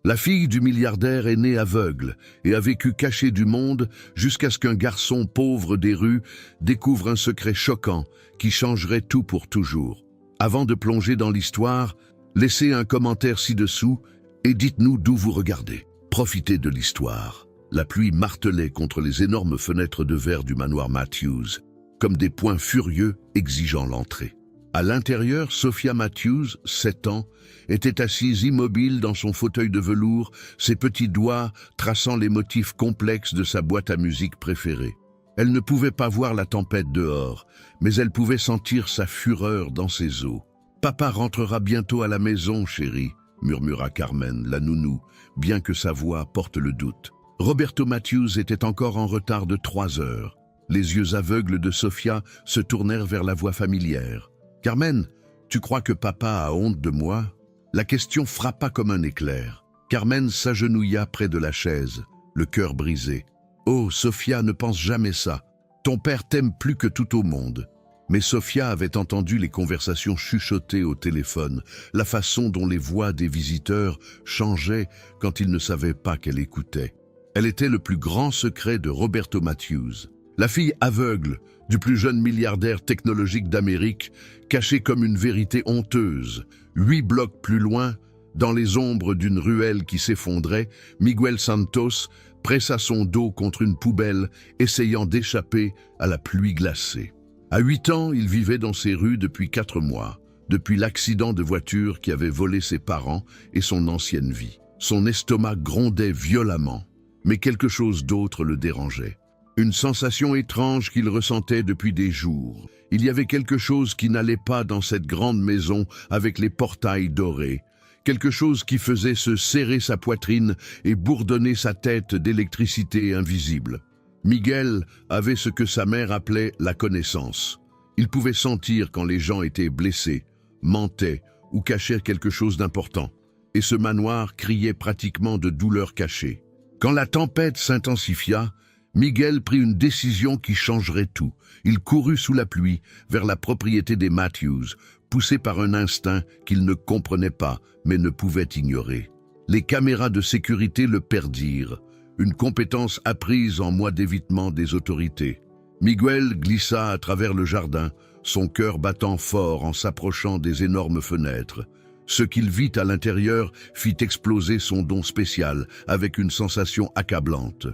La fille du milliardaire est née aveugle et a vécu cachée du monde jusqu'à ce qu'un garçon pauvre des rues découvre un secret choquant qui changerait tout pour toujours. Avant de plonger dans l'histoire, laissez un commentaire ci-dessous et dites-nous d'où vous regardez. Profitez de l'histoire. La pluie martelait contre les énormes fenêtres de verre du manoir Matthews, comme des poings furieux exigeant l'entrée. À l'intérieur, Sophia Matthews, 7 ans, était assise immobile dans son fauteuil de velours, ses petits doigts traçant les motifs complexes de sa boîte à musique préférée. Elle ne pouvait pas voir la tempête dehors, mais elle pouvait sentir sa fureur dans ses os. « Papa rentrera bientôt à la maison, chérie », murmura Carmen, la nounou, bien que sa voix porte le doute. Roberto Matthews était encore en retard de 3 heures. Les yeux aveugles de Sophia se tournèrent vers la voix familière. « Carmen, tu crois que papa a honte de moi ?» La question frappa comme un éclair. Carmen s'agenouilla près de la chaise, le cœur brisé. « Oh, Sophia, ne pense jamais ça. Ton père t'aime plus que tout au monde. » Mais Sophia avait entendu les conversations chuchotées au téléphone, la façon dont les voix des visiteurs changeaient quand ils ne savaient pas qu'elle écoutait. Elle était le plus grand secret de Roberto Matthews. La fille aveugle du plus jeune milliardaire technologique d'Amérique, cachée comme une vérité honteuse. 8 blocs plus loin, dans les ombres d'une ruelle qui s'effondrait, Miguel Santos pressa son dos contre une poubelle, essayant d'échapper à la pluie glacée. À 8 ans, il vivait dans ces rues depuis 4 mois, depuis l'accident de voiture qui avait volé ses parents et son ancienne vie. Son estomac grondait violemment, mais quelque chose d'autre le dérangeait. Une sensation étrange qu'il ressentait depuis des jours. Il y avait quelque chose qui n'allait pas dans cette grande maison avec les portails dorés. Quelque chose qui faisait se serrer sa poitrine et bourdonner sa tête d'électricité invisible. Miguel avait ce que sa mère appelait la connaissance. Il pouvait sentir quand les gens étaient blessés, mentaient ou cachaient quelque chose d'important. Et ce manoir criait pratiquement de douleur cachée. Quand la tempête s'intensifia, Miguel prit une décision qui changerait tout. Il courut sous la pluie vers la propriété des Matthews, poussé par un instinct qu'il ne comprenait pas, mais ne pouvait ignorer. Les caméras de sécurité le perdirent, une compétence apprise en mois d'évitement des autorités. Miguel glissa à travers le jardin, son cœur battant fort en s'approchant des énormes fenêtres. Ce qu'il vit à l'intérieur fit exploser son don spécial avec une sensation accablante.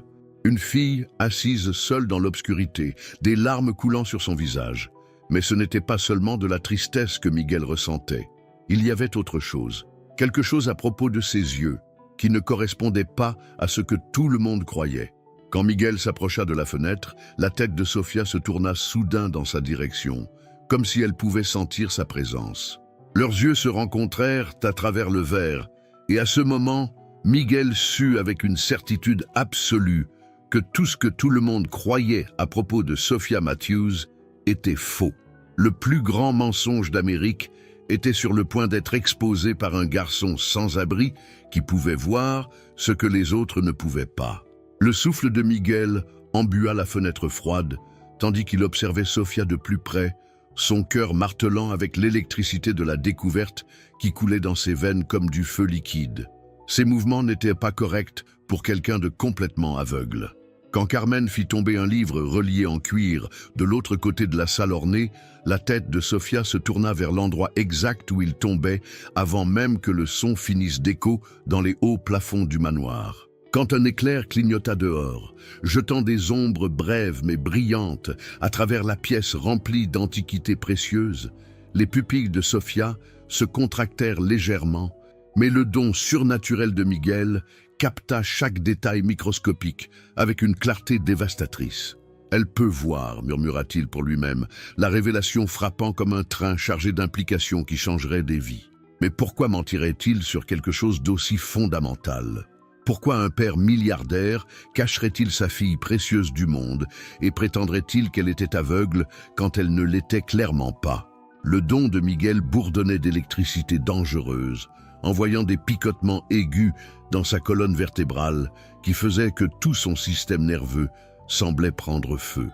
Une fille assise seule dans l'obscurité, des larmes coulant sur son visage. Mais ce n'était pas seulement de la tristesse que Miguel ressentait. Il y avait autre chose. Quelque chose à propos de ses yeux, qui ne correspondait pas à ce que tout le monde croyait. Quand Miguel s'approcha de la fenêtre, la tête de Sophia se tourna soudain dans sa direction, comme si elle pouvait sentir sa présence. Leurs yeux se rencontrèrent à travers le verre, et à ce moment, Miguel sut avec une certitude absolue que tout ce que tout le monde croyait à propos de Sophia Matthews était faux. Le plus grand mensonge d'Amérique était sur le point d'être exposé par un garçon sans abri qui pouvait voir ce que les autres ne pouvaient pas. Le souffle de Miguel embua la fenêtre froide, tandis qu'il observait Sophia de plus près, son cœur martelant avec l'électricité de la découverte qui coulait dans ses veines comme du feu liquide. Ses mouvements n'étaient pas corrects pour quelqu'un de complètement aveugle. Quand Carmen fit tomber un livre relié en cuir de l'autre côté de la salle ornée, la tête de Sophia se tourna vers l'endroit exact où il tombait avant même que le son finisse d'écho dans les hauts plafonds du manoir. Quand un éclair clignota dehors, jetant des ombres brèves mais brillantes à travers la pièce remplie d'antiquités précieuses, les pupilles de Sophia se contractèrent légèrement, mais le don surnaturel de Miguel capta chaque détail microscopique avec une clarté dévastatrice. « Elle peut voir », murmura-t-il pour lui-même, la révélation frappant comme un train chargé d'implications qui changeraient des vies. Mais pourquoi mentirait-il sur quelque chose d'aussi fondamental ? Pourquoi un père milliardaire cacherait-il sa fille précieuse du monde et prétendrait-il qu'elle était aveugle quand elle ne l'était clairement pas ? Le don de Miguel bourdonnait d'électricité dangereuse, envoyant des picotements aigus dans sa colonne vertébrale qui faisaient que tout son système nerveux semblait prendre feu.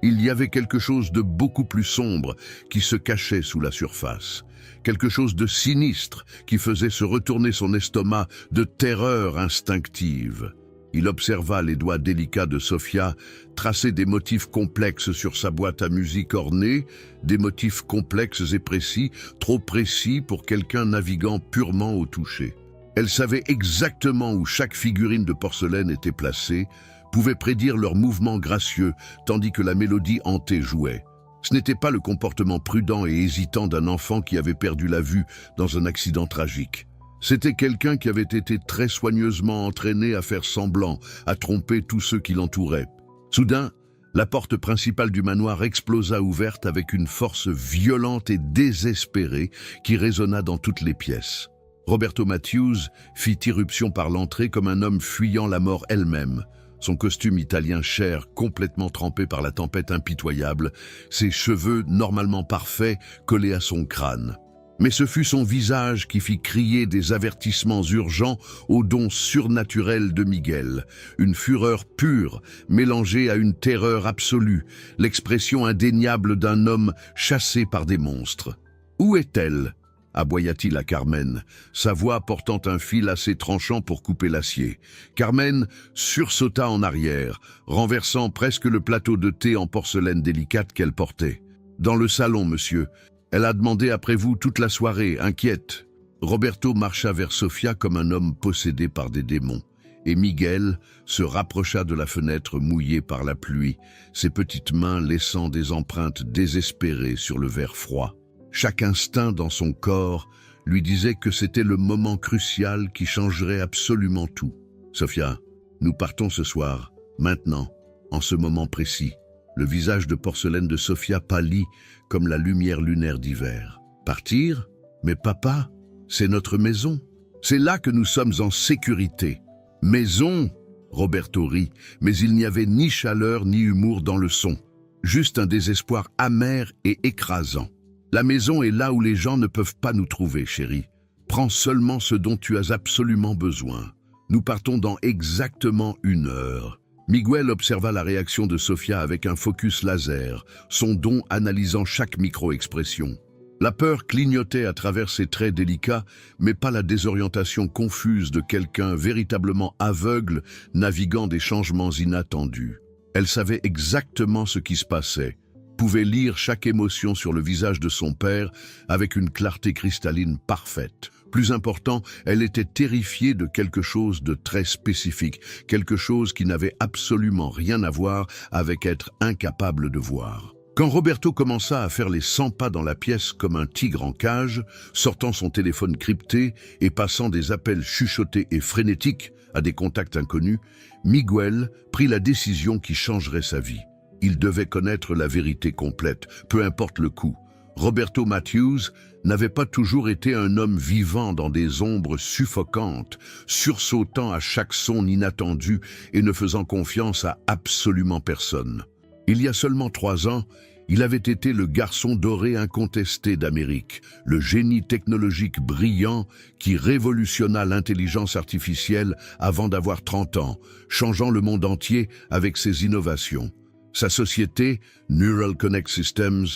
Il y avait quelque chose de beaucoup plus sombre qui se cachait sous la surface. Quelque chose de sinistre qui faisait se retourner son estomac de terreur instinctive. Il observa les doigts délicats de Sofia tracer des motifs complexes sur sa boîte à musique ornée, des motifs complexes et précis, trop précis pour quelqu'un naviguant purement au toucher. Elle savait exactement où chaque figurine de porcelaine était placée, pouvait prédire leurs mouvements gracieux, tandis que la mélodie hantée jouait. Ce n'était pas le comportement prudent et hésitant d'un enfant qui avait perdu la vue dans un accident tragique. C'était quelqu'un qui avait été très soigneusement entraîné à faire semblant, à tromper tous ceux qui l'entouraient. Soudain, la porte principale du manoir explosa ouverte avec une force violente et désespérée qui résonna dans toutes les pièces. Roberto Matthews fit irruption par l'entrée comme un homme fuyant la mort elle-même. Son costume italien cher, complètement trempé par la tempête impitoyable, ses cheveux normalement parfaits collés à son crâne. Mais ce fut son visage qui fit crier des avertissements urgents aux dons surnaturels de Miguel. Une fureur pure, mélangée à une terreur absolue, l'expression indéniable d'un homme chassé par des monstres. « Où est-elle » aboya-t-il à Carmen, sa voix portant un fil assez tranchant pour couper l'acier. Carmen sursauta en arrière, renversant presque le plateau de thé en porcelaine délicate qu'elle portait. « Dans le salon, monsieur. Elle a demandé après vous toute la soirée, inquiète. » Roberto marcha vers Sofia comme un homme possédé par des démons, et Miguel se rapprocha de la fenêtre mouillée par la pluie, ses petites mains laissant des empreintes désespérées sur le verre froid. Chaque instinct dans son corps lui disait que c'était le moment crucial qui changerait absolument tout. « Sofia, nous partons ce soir, maintenant, en ce moment précis. » Le visage de porcelaine de Sofia pâlit comme la lumière lunaire d'hiver. « Partir ? Mais papa, c'est notre maison. C'est là que nous sommes en sécurité. »« Maison ?» Roberto rit, mais il n'y avait ni chaleur ni humour dans le son. Juste un désespoir amer et écrasant. « La maison est là où les gens ne peuvent pas nous trouver, chérie. Prends seulement ce dont tu as absolument besoin. Nous partons dans exactement 1 heure. » Miguel observa la réaction de Sofia avec un focus laser, son don analysant chaque micro-expression. La peur clignotait à travers ses traits délicats, mais pas la désorientation confuse de quelqu'un véritablement aveugle naviguant des changements inattendus. Elle savait exactement ce qui se passait, pouvait lire chaque émotion sur le visage de son père avec une clarté cristalline parfaite. Plus important, elle était terrifiée de quelque chose de très spécifique, quelque chose qui n'avait absolument rien à voir avec être incapable de voir. Quand Roberto commença à faire les 100 pas dans la pièce comme un tigre en cage, sortant son téléphone crypté et passant des appels chuchotés et frénétiques à des contacts inconnus, Miguel prit la décision qui changerait sa vie. Il devait connaître la vérité complète, peu importe le coût. Roberto Matthews n'avait pas toujours été un homme vivant dans des ombres suffocantes, sursautant à chaque son inattendu et ne faisant confiance à absolument personne. Il y a seulement 3 ans, il avait été le garçon doré incontesté d'Amérique, le génie technologique brillant qui révolutionna l'intelligence artificielle avant d'avoir 30 ans, changeant le monde entier avec ses innovations. Sa société, Neural Connect Systems,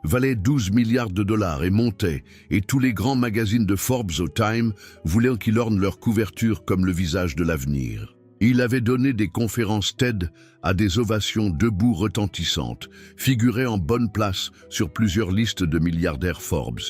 valait 12 milliards de dollars et montait, et tous les grands magazines de Forbes au Time voulaient qu'il orne leur couverture comme le visage de l'avenir. Il avait donné des conférences TED à des ovations debout retentissantes, figurait en bonne place sur plusieurs listes de milliardaires Forbes,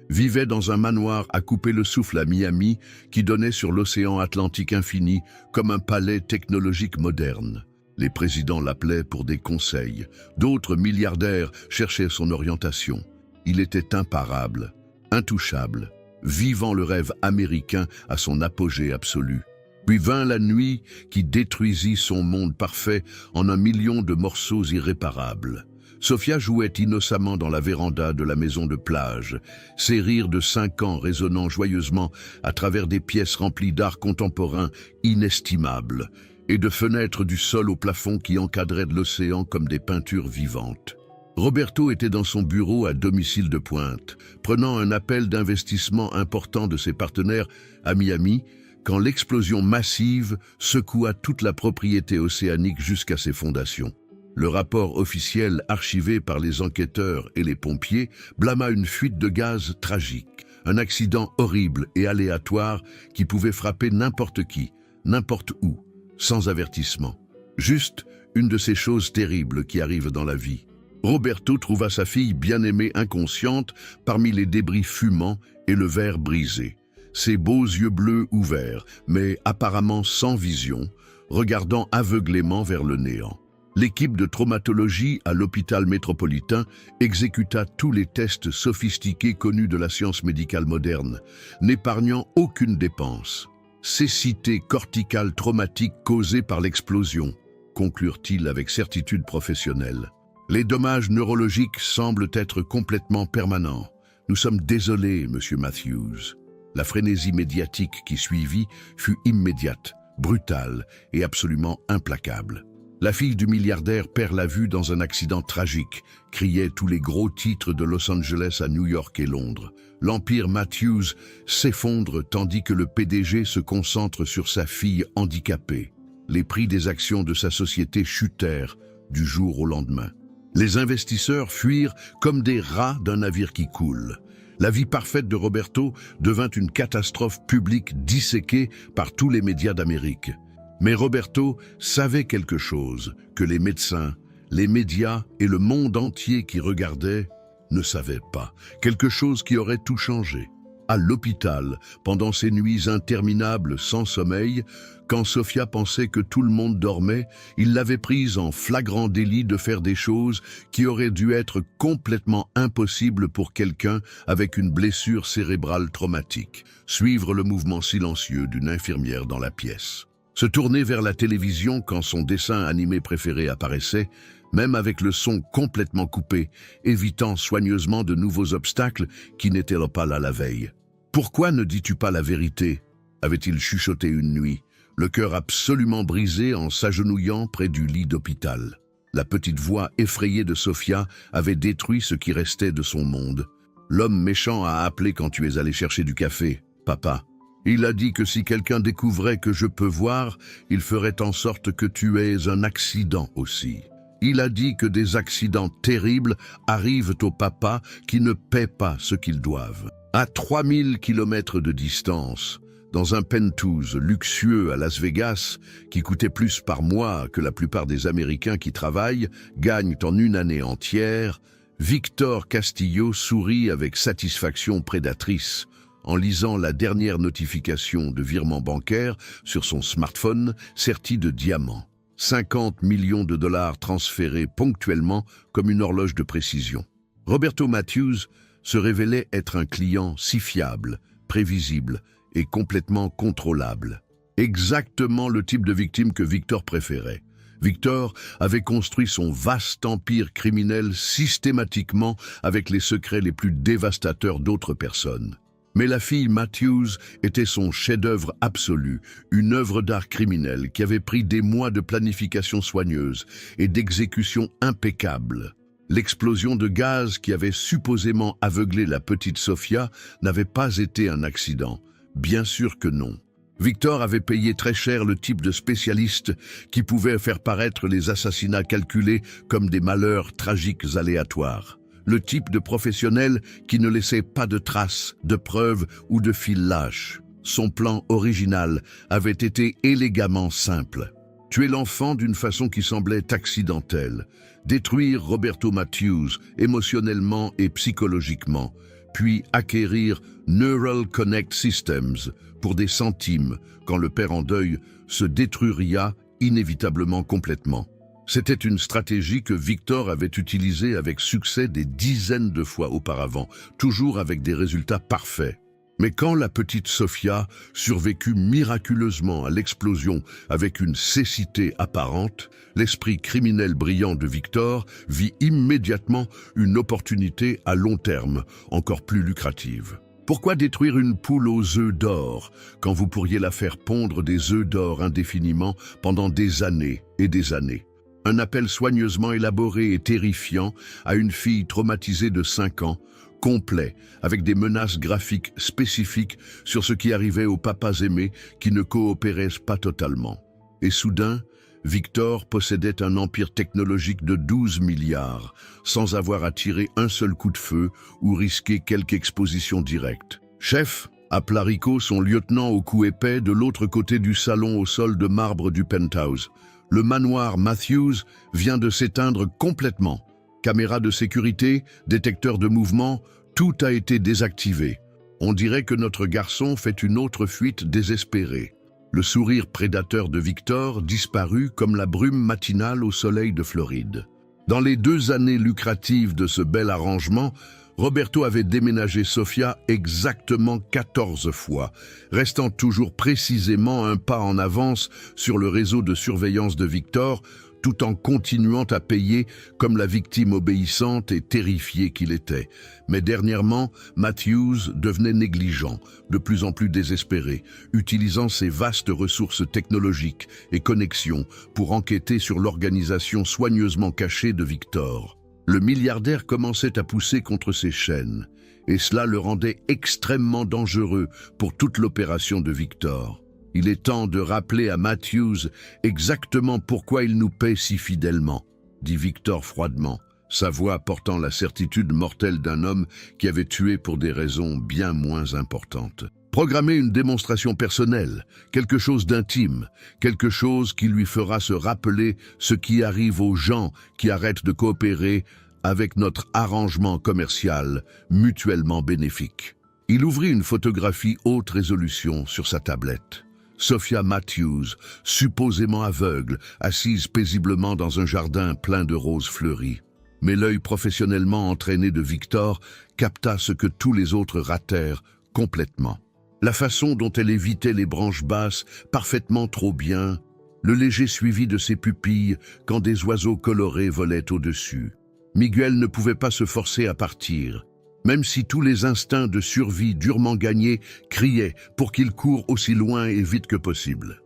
vivait dans un manoir à couper le souffle à Miami qui donnait sur l'océan Atlantique infini comme un palais technologique moderne. Les présidents l'appelaient pour des conseils. D'autres milliardaires cherchaient son orientation. Il était imparable, intouchable, vivant le rêve américain à son apogée absolu. Puis vint la nuit qui détruisit son monde parfait en 1 million de morceaux irréparables. Sofia jouait innocemment dans la véranda de la maison de plage, ses rires de 5 ans résonnant joyeusement à travers des pièces remplies d'art contemporain inestimables, et de fenêtres du sol au plafond qui encadraient de l'océan comme des peintures vivantes. Roberto était dans son bureau à domicile de pointe, prenant un appel d'investissement important de ses partenaires à Miami, quand l'explosion massive secoua toute la propriété océanique jusqu'à ses fondations. Le rapport officiel archivé par les enquêteurs et les pompiers blâma une fuite de gaz tragique, un accident horrible et aléatoire qui pouvait frapper n'importe qui, n'importe où, sans avertissement. Juste une de ces choses terribles qui arrivent dans la vie. Roberto trouva sa fille bien-aimée inconsciente parmi les débris fumants et le verre brisé. Ses beaux yeux bleus ouverts, mais apparemment sans vision, regardant aveuglément vers le néant. L'équipe de traumatologie à l'hôpital métropolitain exécuta tous les tests sophistiqués connus de la science médicale moderne, n'épargnant aucune dépense. Cécité corticale traumatique causée par l'explosion, conclurent-ils avec certitude professionnelle. Les dommages neurologiques semblent être complètement permanents. Nous sommes désolés, Monsieur Matthews. La frénésie médiatique qui suivit fut immédiate, brutale et absolument implacable. La fille du milliardaire perd la vue dans un accident tragique, criaient tous les gros titres de Los Angeles à New York et Londres. L'empire Matthews s'effondre tandis que le PDG se concentre sur sa fille handicapée. Les prix des actions de sa société chutèrent du jour au lendemain. Les investisseurs fuirent comme des rats d'un navire qui coule. La vie parfaite de Roberto devint une catastrophe publique disséquée par tous les médias d'Amérique. Mais Roberto savait quelque chose que les médecins, les médias et le monde entier qui regardait ne savaient pas. Quelque chose qui aurait tout changé. À l'hôpital, pendant ces nuits interminables sans sommeil, quand Sofia pensait que tout le monde dormait, il l'avait prise en flagrant délit de faire des choses qui auraient dû être complètement impossibles pour quelqu'un avec une blessure cérébrale traumatique. Suivre le mouvement silencieux d'une infirmière dans la pièce. Se tourner vers la télévision quand son dessin animé préféré apparaissait, même avec le son complètement coupé, évitant soigneusement de nouveaux obstacles qui n'étaient pas là la veille. « Pourquoi ne dis-tu pas la vérité ?» avait-il chuchoté une nuit, le cœur absolument brisé en s'agenouillant près du lit d'hôpital. La petite voix effrayée de Sofia avait détruit ce qui restait de son monde. « L'homme méchant a appelé quand tu es allé chercher du café, papa. Il a dit que si quelqu'un découvrait que je peux voir, il ferait en sorte que tu aies un accident aussi. Il a dit que des accidents terribles arrivent aux papas qui ne paient pas ce qu'ils doivent. À 3000 kilomètres de distance, dans un penthouse luxueux à Las Vegas, qui coûtait plus par mois que la plupart des Américains qui travaillent, gagnent en une année entière, Victor Castillo sourit avec satisfaction prédatrice, en lisant la dernière notification de virement bancaire sur son smartphone serti de diamants. 50 millions de dollars transférés ponctuellement comme une horloge de précision. Roberto Matthews se révélait être un client si fiable, prévisible et complètement contrôlable. Exactement le type de victime que Victor préférait. Victor avait construit son vaste empire criminel systématiquement avec les secrets les plus dévastateurs d'autres personnes. Mais la fille Matthews était son chef-d'œuvre absolu, une œuvre d'art criminel qui avait pris des mois de planification soigneuse et d'exécution impeccable. L'explosion de gaz qui avait supposément aveuglé la petite Sofia n'avait pas été un accident. Bien sûr que non. Victor avait payé très cher le type de spécialiste qui pouvait faire paraître les assassinats calculés comme des malheurs tragiques aléatoires. Le type de professionnel qui ne laissait pas de traces, de preuves ou de fil lâche. Son plan original avait été élégamment simple. Tuer l'enfant d'une façon qui semblait accidentelle. Détruire Roberto Matthews émotionnellement et psychologiquement. Puis acquérir Neural Connect Systems pour des centimes quand le père en deuil se détruiria inévitablement complètement. C'était une stratégie que Victor avait utilisée avec succès des dizaines de fois auparavant, toujours avec des résultats parfaits. Mais quand la petite Sofia survécut miraculeusement à l'explosion avec une cécité apparente, l'esprit criminel brillant de Victor vit immédiatement une opportunité à long terme, encore plus lucrative. Pourquoi détruire une poule aux œufs d'or quand vous pourriez la faire pondre des œufs d'or indéfiniment pendant des années et des années? Un appel soigneusement élaboré et terrifiant à une fille traumatisée de 5 ans, complet, avec des menaces graphiques spécifiques sur ce qui arrivait aux papas aimés qui ne coopéraient pas totalement. Et soudain, Victor possédait un empire technologique de 12 milliards, sans avoir à tirer un seul coup de feu ou risquer quelque exposition directe. « Chef !» appela Rico, son lieutenant au cou épais, de l'autre côté du salon au sol de marbre du penthouse. Le manoir Matthews vient de s'éteindre complètement. Caméra de sécurité, détecteur de mouvement, tout a été désactivé. On dirait que notre garçon fait une autre fuite désespérée. Le sourire prédateur de Victor disparut comme la brume matinale au soleil de Floride. Dans les 2 années lucratives de ce bel arrangement, Roberto avait déménagé Sofia exactement 14 fois, restant toujours précisément un pas en avance sur le réseau de surveillance de Victor, tout en continuant à payer comme la victime obéissante et terrifiée qu'il était. Mais dernièrement, Matthews devenait négligent, de plus en plus désespéré, utilisant ses vastes ressources technologiques et connexions pour enquêter sur l'organisation soigneusement cachée de Victor. Le milliardaire commençait à pousser contre ses chaînes, et cela le rendait extrêmement dangereux pour toute l'opération de Victor. Il est temps de rappeler à Matthews exactement pourquoi il nous paie si fidèlement, dit Victor froidement, sa voix portant la certitude mortelle d'un homme qui avait tué pour des raisons bien moins importantes. Programmer une démonstration personnelle, quelque chose d'intime, quelque chose qui lui fera se rappeler ce qui arrive aux gens qui arrêtent de coopérer avec notre arrangement commercial mutuellement bénéfique. Il ouvrit une photographie haute résolution sur sa tablette. Sofia Matthews, supposément aveugle, assise paisiblement dans un jardin plein de roses fleuries. Mais l'œil professionnellement entraîné de Victor capta ce que tous les autres ratèrent complètement. La façon dont elle évitait les branches basses parfaitement trop bien, le léger suivi de ses pupilles quand des oiseaux colorés volaient au-dessus. Miguel ne pouvait pas se forcer à partir, même si tous les instincts de survie durement gagnés criaient pour qu'il court aussi loin et vite que possible.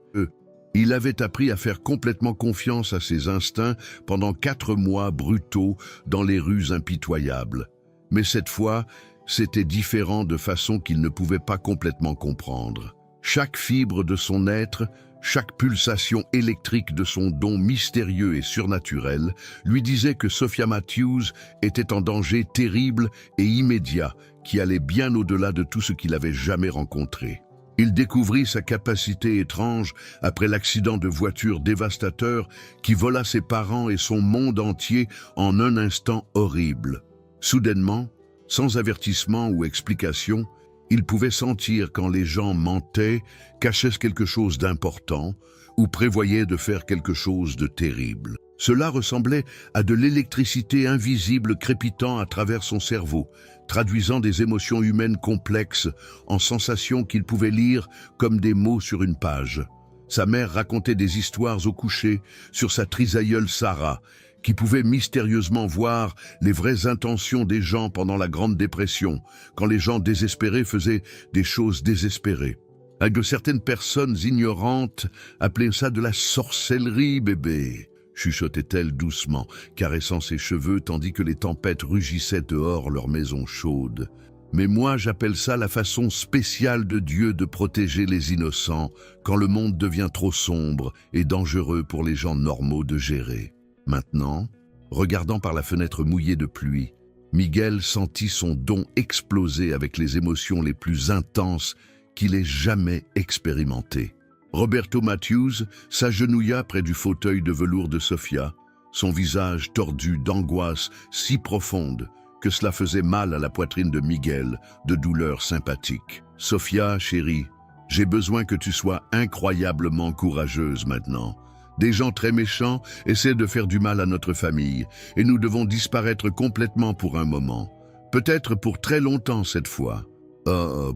Il avait appris à faire complètement confiance à ses instincts pendant 4 mois brutaux dans les rues impitoyables. Mais cette fois, c'était différent de façon qu'il ne pouvait pas complètement comprendre. Chaque fibre de son être, chaque pulsation électrique de son don mystérieux et surnaturel lui disait que Sofia Matthews était en danger terrible et immédiat qui allait bien au-delà de tout ce qu'il avait jamais rencontré. Il découvrit sa capacité étrange après l'accident de voiture dévastateur qui vola ses parents et son monde entier en un instant horrible. Soudainement, sans avertissement ou explication, il pouvait sentir quand les gens mentaient, cachaient quelque chose d'important ou prévoyaient de faire quelque chose de terrible. Cela ressemblait à de l'électricité invisible crépitant à travers son cerveau, traduisant des émotions humaines complexes en sensations qu'il pouvait lire comme des mots sur une page. Sa mère racontait des histoires au coucher sur sa trisaïeule Sarah, qui pouvait mystérieusement voir les vraies intentions des gens pendant la Grande Dépression, quand les gens désespérés faisaient des choses désespérées. Avec de certaines personnes ignorantes appelaient ça de la sorcellerie, bébé, chuchotait-elle doucement, caressant ses cheveux tandis que les tempêtes rugissaient dehors leur maison chaude. Mais moi, j'appelle ça la façon spéciale de Dieu de protéger les innocents quand le monde devient trop sombre et dangereux pour les gens normaux de gérer. Maintenant, regardant par la fenêtre mouillée de pluie, Miguel sentit son don exploser avec les émotions les plus intenses qu'il ait jamais expérimentées. Roberto Matthews s'agenouilla près du fauteuil de velours de Sofia, son visage tordu d'angoisse si profonde que cela faisait mal à la poitrine de Miguel, de douleur sympathique. « Sofia, chérie, j'ai besoin que tu sois incroyablement courageuse maintenant. Des gens très méchants essaient de faire du mal à notre famille et nous devons disparaître complètement pour un moment. Peut-être pour très longtemps cette fois. »«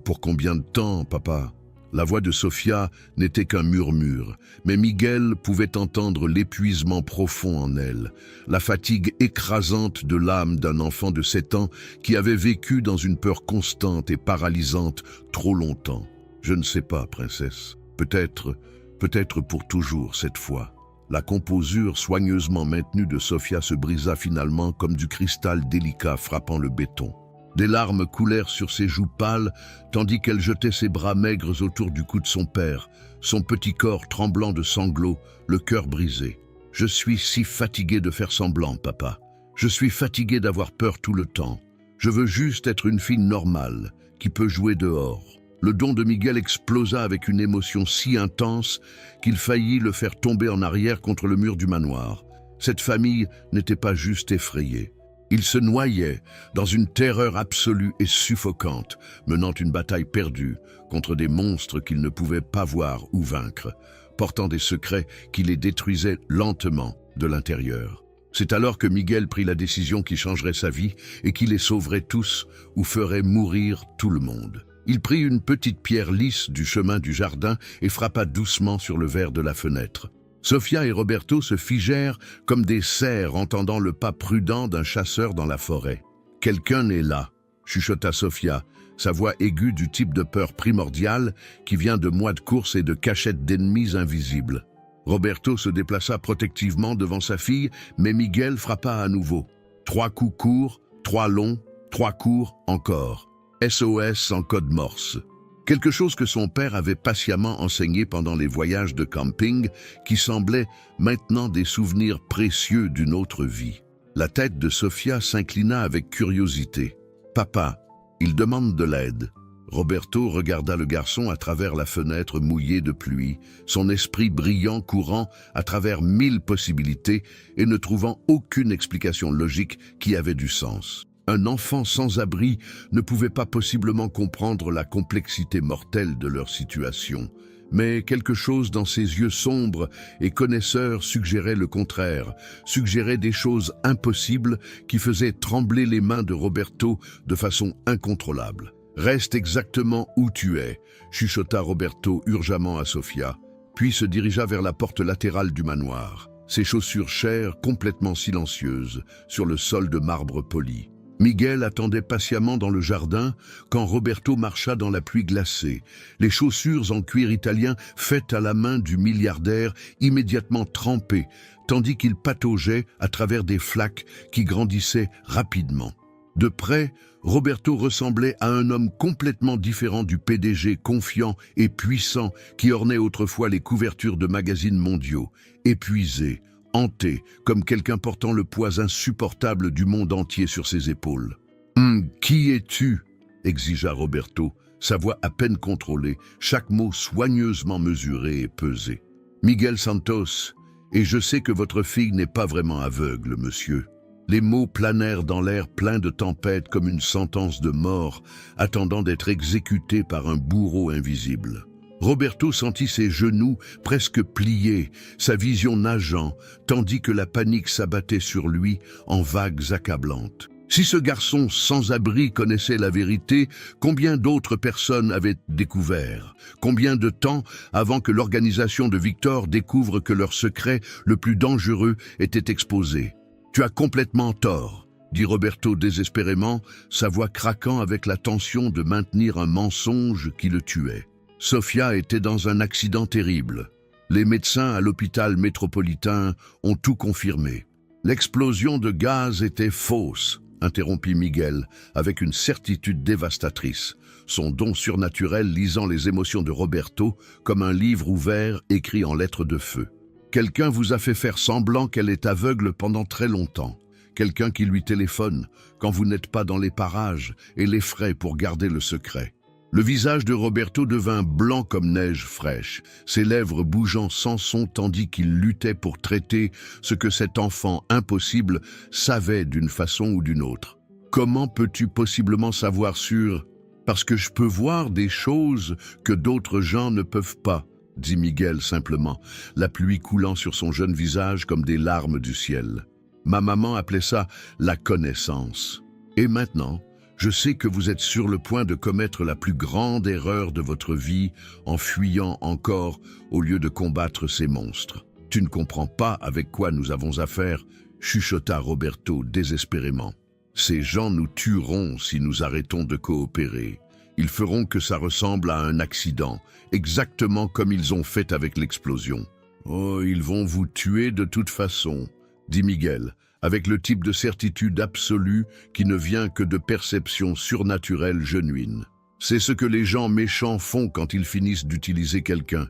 pour combien de temps, papa ?» La voix de Sofia n'était qu'un murmure, mais Miguel pouvait entendre l'épuisement profond en elle, la fatigue écrasante de l'âme d'un enfant de 7 ans qui avait vécu dans une peur constante et paralysante trop longtemps. « Je ne sais pas, princesse. Peut-être pour toujours cette fois. » La composure soigneusement maintenue de Sofia se brisa finalement comme du cristal délicat frappant le béton. Des larmes coulèrent sur ses joues pâles, tandis qu'elle jetait ses bras maigres autour du cou de son père, son petit corps tremblant de sanglots, le cœur brisé. « Je suis si fatigué de faire semblant, papa. Je suis fatigué d'avoir peur tout le temps. Je veux juste être une fille normale, qui peut jouer dehors. » Le don de Miguel explosa avec une émotion si intense qu'il faillit le faire tomber en arrière contre le mur du manoir. Cette famille n'était pas juste effrayée. Il se noyait dans une terreur absolue et suffocante, menant une bataille perdue contre des monstres qu'il ne pouvait pas voir ou vaincre, portant des secrets qui les détruisaient lentement de l'intérieur. C'est alors que Miguel prit la décision qui changerait sa vie et qui les sauverait tous ou ferait mourir tout le monde. Il prit une petite pierre lisse du chemin du jardin et frappa doucement sur le verre de la fenêtre. Sofia et Roberto se figèrent comme des cerfs entendant le pas prudent d'un chasseur dans la forêt. « Quelqu'un est là », chuchota Sofia, sa voix aiguë du type de peur primordiale qui vient de mois de course et de cachettes d'ennemis invisibles. Roberto se déplaça protectivement devant sa fille, mais Miguel frappa à nouveau. 3 coups courts, 3 longs, 3 courts encore. SOS en code morse. Quelque chose que son père avait patiemment enseigné pendant les voyages de camping, qui semblaient maintenant des souvenirs précieux d'une autre vie. La tête de Sofia s'inclina avec curiosité. « Papa, il demande de l'aide. » Roberto regarda le garçon à travers la fenêtre mouillée de pluie, son esprit brillant courant à travers 1000 possibilités et ne trouvant aucune explication logique qui avait du sens. Un enfant sans abri ne pouvait pas possiblement comprendre la complexité mortelle de leur situation. Mais quelque chose dans ses yeux sombres et connaisseurs suggérait le contraire, suggérait des choses impossibles qui faisaient trembler les mains de Roberto de façon incontrôlable. « Reste exactement où tu es », chuchota Roberto urgemment à Sofia, puis se dirigea vers la porte latérale du manoir, ses chaussures chères complètement silencieuses sur le sol de marbre poli. Miguel attendait patiemment dans le jardin quand Roberto marcha dans la pluie glacée, les chaussures en cuir italien faites à la main du milliardaire immédiatement trempées, tandis qu'il pataugeait à travers des flaques qui grandissaient rapidement. De près, Roberto ressemblait à un homme complètement différent du PDG confiant et puissant qui ornait autrefois les couvertures de magazines mondiaux, épuisé, hanté, comme quelqu'un portant le poids insupportable du monde entier sur ses épaules. « Qui es-tu » exigea Roberto, sa voix à peine contrôlée, chaque mot soigneusement mesuré et pesé. « Miguel Santos, et je sais que votre fille n'est pas vraiment aveugle, monsieur. » Les mots planèrent dans l'air plein de tempête comme une sentence de mort, attendant d'être exécutée par un bourreau invisible. Roberto sentit ses genoux presque pliés, sa vision nageant, tandis que la panique s'abattait sur lui en vagues accablantes. Si ce garçon sans abri connaissait la vérité, combien d'autres personnes avaient découvert? Combien de temps avant que l'organisation de Victor découvre que leur secret le plus dangereux était exposé? « Tu as complètement tort », dit Roberto désespérément, sa voix craquant avec la tension de maintenir un mensonge qui le tuait. Sofia était dans un accident terrible. Les médecins à l'hôpital métropolitain ont tout confirmé. L'explosion de gaz était fausse, interrompit Miguel, avec une certitude dévastatrice, son don surnaturel lisant les émotions de Roberto comme un livre ouvert écrit en lettres de feu. Quelqu'un vous a fait faire semblant qu'elle est aveugle pendant très longtemps. Quelqu'un qui lui téléphone quand vous n'êtes pas dans les parages et l'effraie pour garder le secret. Le visage de Roberto devint blanc comme neige fraîche, ses lèvres bougeant sans son tandis qu'il luttait pour traiter ce que cet enfant impossible savait d'une façon ou d'une autre. « Comment peux-tu possiblement savoir sûr ? Parce que je peux voir des choses que d'autres gens ne peuvent pas. » dit Miguel simplement, la pluie coulant sur son jeune visage comme des larmes du ciel. Ma maman appelait ça la connaissance. Et maintenant, je sais que vous êtes sur le point de commettre la plus grande erreur de votre vie en fuyant encore au lieu de combattre ces monstres. Tu ne comprends pas avec quoi nous avons affaire, chuchota Roberto désespérément. Ces gens nous tueront si nous arrêtons de coopérer. Ils feront que ça ressemble à un accident, exactement comme ils ont fait avec l'explosion. « Oh, ils vont vous tuer de toute façon », dit Miguel, avec le type de certitude absolue qui ne vient que de perceptions surnaturelles genuines. C'est ce que les gens méchants font quand ils finissent d'utiliser quelqu'un.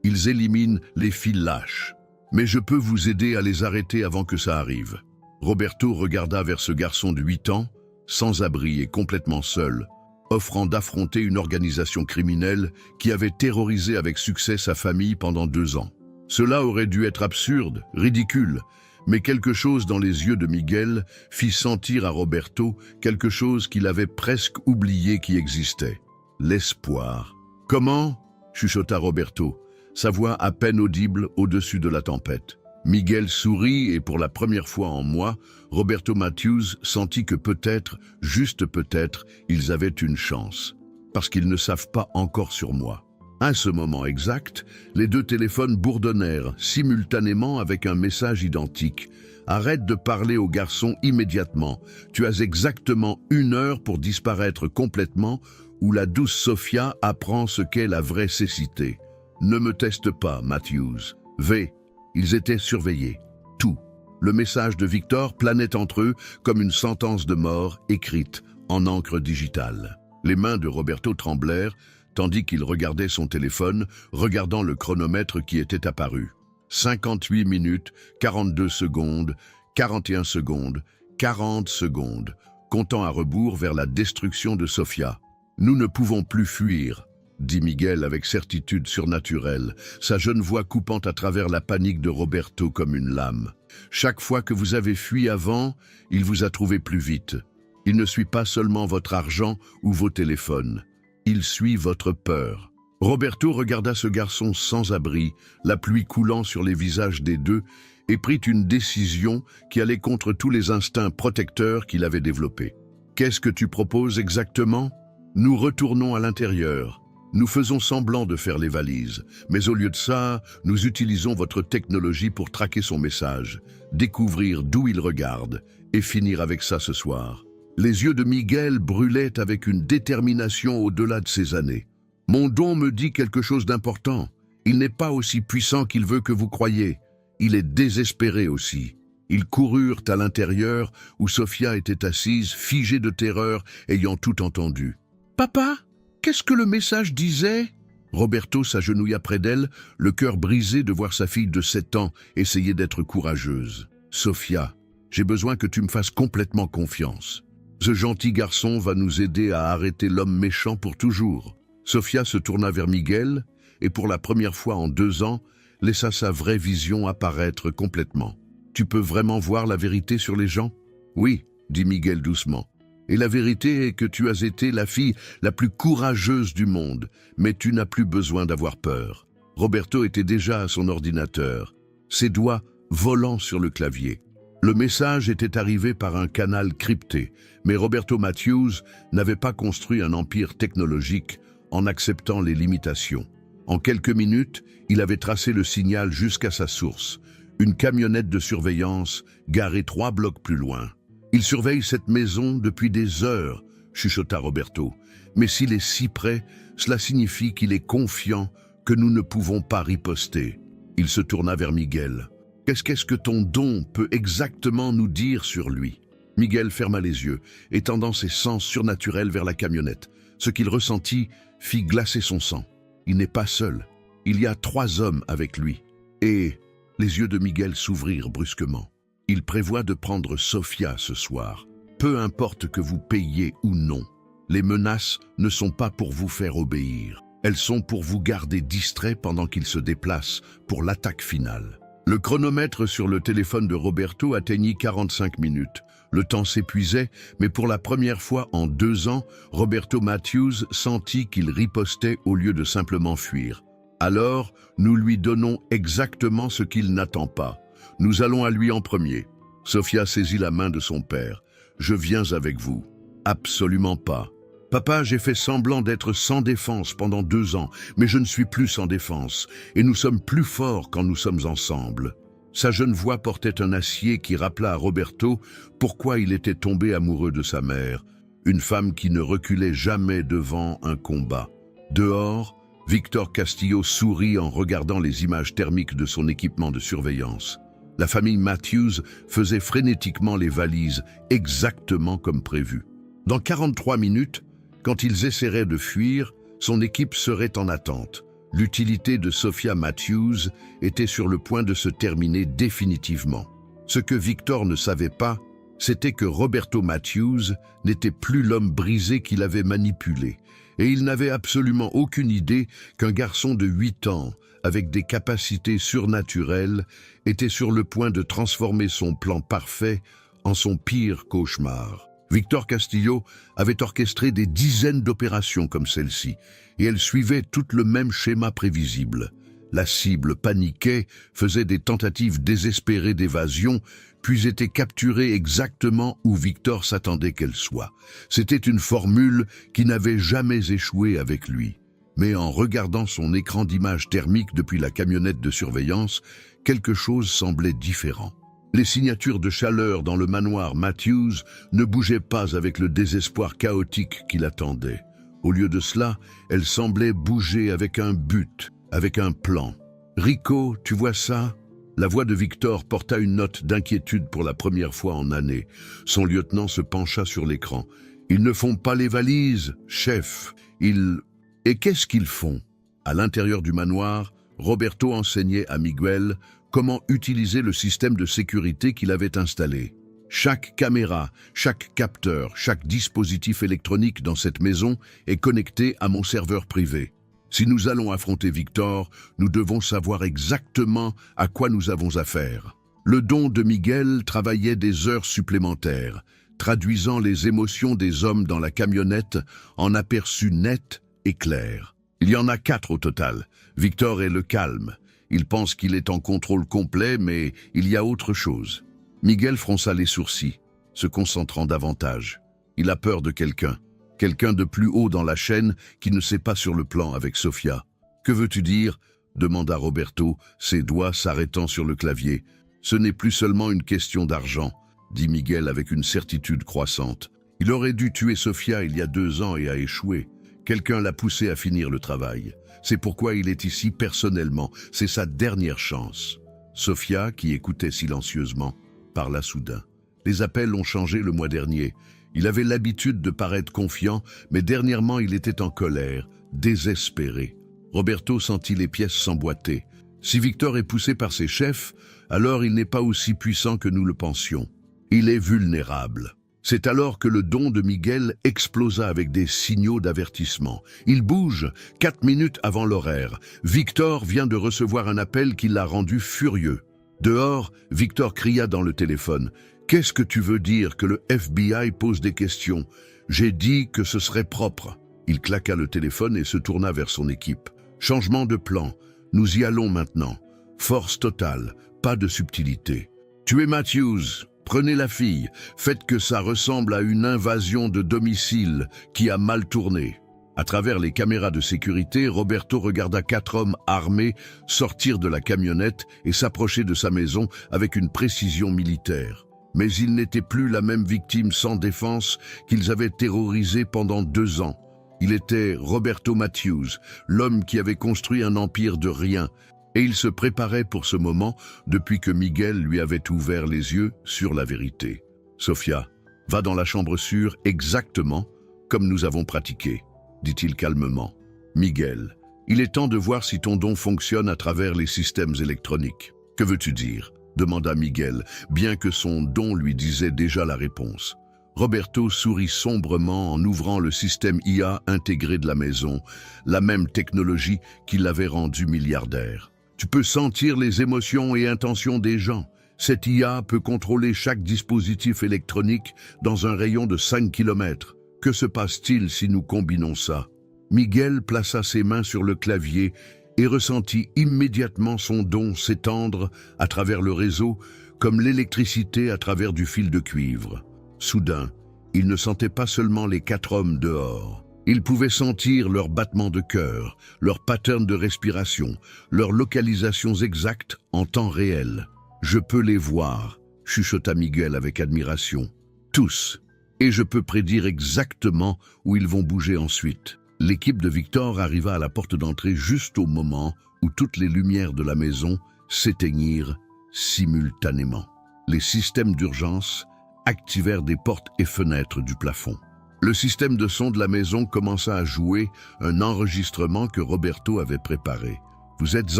Ils éliminent les fils lâches. Mais je peux vous aider à les arrêter avant que ça arrive. Roberto regarda vers ce garçon de 8 ans, sans abri et complètement seul, offrant d'affronter une organisation criminelle qui avait terrorisé avec succès sa famille pendant 2 ans. Cela aurait dû être absurde, ridicule, mais quelque chose dans les yeux de Miguel fit sentir à Roberto quelque chose qu'il avait presque oublié qui existait. L'espoir. « Comment ?» chuchota Roberto, sa voix à peine audible au-dessus de la tempête. Miguel sourit et pour la première fois en mois, Roberto Matthews sentit que peut-être, juste peut-être, ils avaient une chance. Parce qu'ils ne savent pas encore sur moi. À ce moment exact, les 2 téléphones bourdonnèrent simultanément avec un message identique. « Arrête de parler au garçon immédiatement. Tu as exactement 1 heure pour disparaître complètement ou la douce Sophia apprend ce qu'est la vraie cécité. Ne me teste pas, Matthews. V. » Ils étaient surveillés. Tout. Le message de Victor planait entre eux comme une sentence de mort écrite en encre digitale. Les mains de Roberto tremblèrent, tandis qu'il regardait son téléphone, regardant le chronomètre qui était apparu. 58 minutes, 42 secondes, 41 secondes, 40 secondes, comptant à rebours vers la destruction de Sophia. « Nous ne pouvons plus fuir », dit Miguel avec certitude surnaturelle, sa jeune voix coupant à travers la panique de Roberto comme une lame. « Chaque fois que vous avez fui avant, il vous a trouvé plus vite. Il ne suit pas seulement votre argent ou vos téléphones. Il suit votre peur. » Roberto regarda ce garçon sans abri, la pluie coulant sur les visages des 2, et prit une décision qui allait contre tous les instincts protecteurs qu'il avait développés. « Qu'est-ce que tu proposes exactement ? Nous retournons à l'intérieur. Nous faisons semblant de faire les valises, mais au lieu de ça, nous utilisons votre technologie pour traquer son message, découvrir d'où il regarde et finir avec ça ce soir. » Les yeux de Miguel brûlaient avec une détermination au-delà de ses années. « Mon don me dit quelque chose d'important. Il n'est pas aussi puissant qu'il veut que vous croyiez. Il est désespéré aussi. » Ils coururent à l'intérieur où Sophia était assise, figée de terreur, ayant tout entendu. « Papa, qu'est-ce que le message disait ?» Roberto s'agenouilla près d'elle, le cœur brisé de voir sa fille de 7 ans essayer d'être courageuse. « Sophia, j'ai besoin que tu me fasses complètement confiance. Ce gentil garçon va nous aider à arrêter l'homme méchant pour toujours. » Sophia se tourna vers Miguel et pour la première fois en 2 ans, laissa sa vraie vision apparaître complètement. « Tu peux vraiment voir la vérité sur les gens ?»« Oui, » dit Miguel doucement. « Et la vérité est que tu as été la fille la plus courageuse du monde, mais tu n'as plus besoin d'avoir peur. » Roberto était déjà à son ordinateur, ses doigts volant sur le clavier. Le message était arrivé par un canal crypté, mais Roberto Matthews n'avait pas construit un empire technologique en acceptant les limitations. En quelques minutes, il avait tracé le signal jusqu'à sa source, une camionnette de surveillance garée 3 blocs plus loin. « Il surveille cette maison depuis des heures, » chuchota Roberto. « Mais s'il est si près, cela signifie qu'il est confiant que nous ne pouvons pas riposter. » Il se tourna vers Miguel. « Qu'est-ce que ton don peut exactement nous dire sur lui ?» Miguel ferma les yeux, étendant ses sens surnaturels vers la camionnette. Ce qu'il ressentit fit glacer son sang. Il n'est pas seul. Il y a 3 hommes avec lui. Et les yeux de Miguel s'ouvrirent brusquement. Il prévoit de prendre Sophia ce soir. Peu importe que vous payiez ou non. Les menaces ne sont pas pour vous faire obéir. Elles sont pour vous garder distrait pendant qu'il se déplace pour l'attaque finale. Le chronomètre sur le téléphone de Roberto atteignit 45 minutes. Le temps s'épuisait, mais pour la première fois en 2 ans, Roberto Matthews sentit qu'il ripostait au lieu de simplement fuir. Alors, nous lui donnons exactement ce qu'il n'attend pas. Nous allons à lui en premier. Sophia saisit la main de son père. « Je viens avec vous. » « Absolument pas. Papa, j'ai fait semblant d'être sans défense pendant 2 ans, mais je ne suis plus sans défense, et nous sommes plus forts quand nous sommes ensemble. » Sa jeune voix portait un acier qui rappela à Roberto pourquoi il était tombé amoureux de sa mère, une femme qui ne reculait jamais devant un combat. Dehors, Victor Castillo sourit en regardant les images thermiques de son équipement de surveillance. La famille Matthews faisait frénétiquement les valises, exactement comme prévu. Dans 43 minutes, quand ils essaieraient de fuir, son équipe serait en attente. L'utilité de Sophia Matthews était sur le point de se terminer définitivement. Ce que Victor ne savait pas, c'était que Roberto Matthews n'était plus l'homme brisé qu'il avait manipulé, et il n'avait absolument aucune idée qu'un garçon de 8 ans, avec des capacités surnaturelles, était sur le point de transformer son plan parfait en son pire cauchemar. Victor Castillo avait orchestré des dizaines d'opérations comme celle-ci, et elles suivaient toutes le même schéma prévisible. La cible paniquait, faisait des tentatives désespérées d'évasion, puis était capturée exactement où Victor s'attendait qu'elle soit. C'était une formule qui n'avait jamais échoué avec lui. Mais en regardant son écran d'image thermique depuis la camionnette de surveillance, quelque chose semblait différent. Les signatures de chaleur dans le manoir Matthews ne bougeaient pas avec le désespoir chaotique qui l'attendait. Au lieu de cela, elles semblaient bouger avec un but, avec un plan. « Rico, tu vois ça ?» La voix de Victor porta une note d'inquiétude pour la première fois en années. Son lieutenant se pencha sur l'écran. « Ils ne font pas les valises, chef. Ils... Et qu'est-ce qu'ils font ?» À l'intérieur du manoir, Roberto enseignait à Miguel comment utiliser le système de sécurité qu'il avait installé. Chaque caméra, chaque capteur, chaque dispositif électronique dans cette maison est connecté à mon serveur privé. Si nous allons affronter Victor, nous devons savoir exactement à quoi nous avons affaire. Le don de Miguel travaillait des heures supplémentaires, traduisant les émotions des hommes dans la camionnette en aperçus nets et clairs. Il y en a 4 au total. Victor est le calme. Il pense qu'il est en contrôle complet, mais il y a autre chose. Miguel fronça les sourcils, se concentrant davantage. Il a peur de quelqu'un. Quelqu'un de plus haut dans la chaîne qui ne sait pas sur le plan avec Sophia. « Que veux-tu dire ?» demanda Roberto, ses doigts s'arrêtant sur le clavier. « Ce n'est plus seulement une question d'argent, » dit Miguel avec une certitude croissante. Il aurait dû tuer Sophia il y a 2 ans et a échoué. Quelqu'un l'a poussé à finir le travail. C'est pourquoi il est ici personnellement. C'est sa dernière chance. Sophia, qui écoutait silencieusement, parla soudain. Les appels ont changé le mois dernier. Il avait l'habitude de paraître confiant, mais dernièrement il était en colère, désespéré. Roberto sentit les pièces s'emboîter. Si Victor est poussé par ses chefs, alors il n'est pas aussi puissant que nous le pensions. Il est vulnérable. C'est alors que le don de Miguel explosa avec des signaux d'avertissement. Il bouge, 4 minutes avant l'horaire. Victor vient de recevoir un appel qui l'a rendu furieux. Dehors, Victor cria dans le téléphone. « Qu'est-ce que tu veux dire que le FBI pose des questions? J'ai dit que ce serait propre. » Il claqua le téléphone et se tourna vers son équipe. « Changement de plan. Nous y allons maintenant. Force totale, pas de subtilité. Tuez Matthews. Prenez la fille, faites que ça ressemble à une invasion de domicile qui a mal tourné. » À travers les caméras de sécurité, Roberto regarda 4 hommes armés sortir de la camionnette et s'approcher de sa maison avec une précision militaire. Mais ils n'étaient plus la même victime sans défense qu'ils avaient terrorisée pendant 2 ans. Il était Roberto Matthews, l'homme qui avait construit un empire de rien, et il se préparait pour ce moment depuis que Miguel lui avait ouvert les yeux sur la vérité. « Sophia, va dans la chambre sûre exactement comme nous avons pratiqué, » dit-il calmement. « Miguel, il est temps de voir si ton don fonctionne à travers les systèmes électroniques. »« Que veux-tu dire ?» demanda Miguel, bien que son don lui disait déjà la réponse. Roberto sourit sombrement en ouvrant le système IA intégré de la maison, la même technologie qui l'avait rendu milliardaire. Tu peux sentir les émotions et intentions des gens. Cette IA peut contrôler chaque dispositif électronique dans un rayon de 5 km. Que se passe-t-il si nous combinons ça? Miguel plaça ses mains sur le clavier et ressentit immédiatement son don s'étendre à travers le réseau comme l'électricité à travers du fil de cuivre. Soudain, il ne sentait pas seulement les 4 hommes dehors. Il pouvait sentir leurs battements de cœur, leurs patterns de respiration, leurs localisations exactes en temps réel. « Je peux les voir », chuchota Miguel avec admiration. « Tous. Et je peux prédire exactement où ils vont bouger ensuite. » L'équipe de Victor arriva à la porte d'entrée juste au moment où toutes les lumières de la maison s'éteignirent simultanément. Les systèmes d'urgence activèrent des portes et fenêtres du plafond. Le système de son de la maison commença à jouer un enregistrement que Roberto avait préparé. « Vous êtes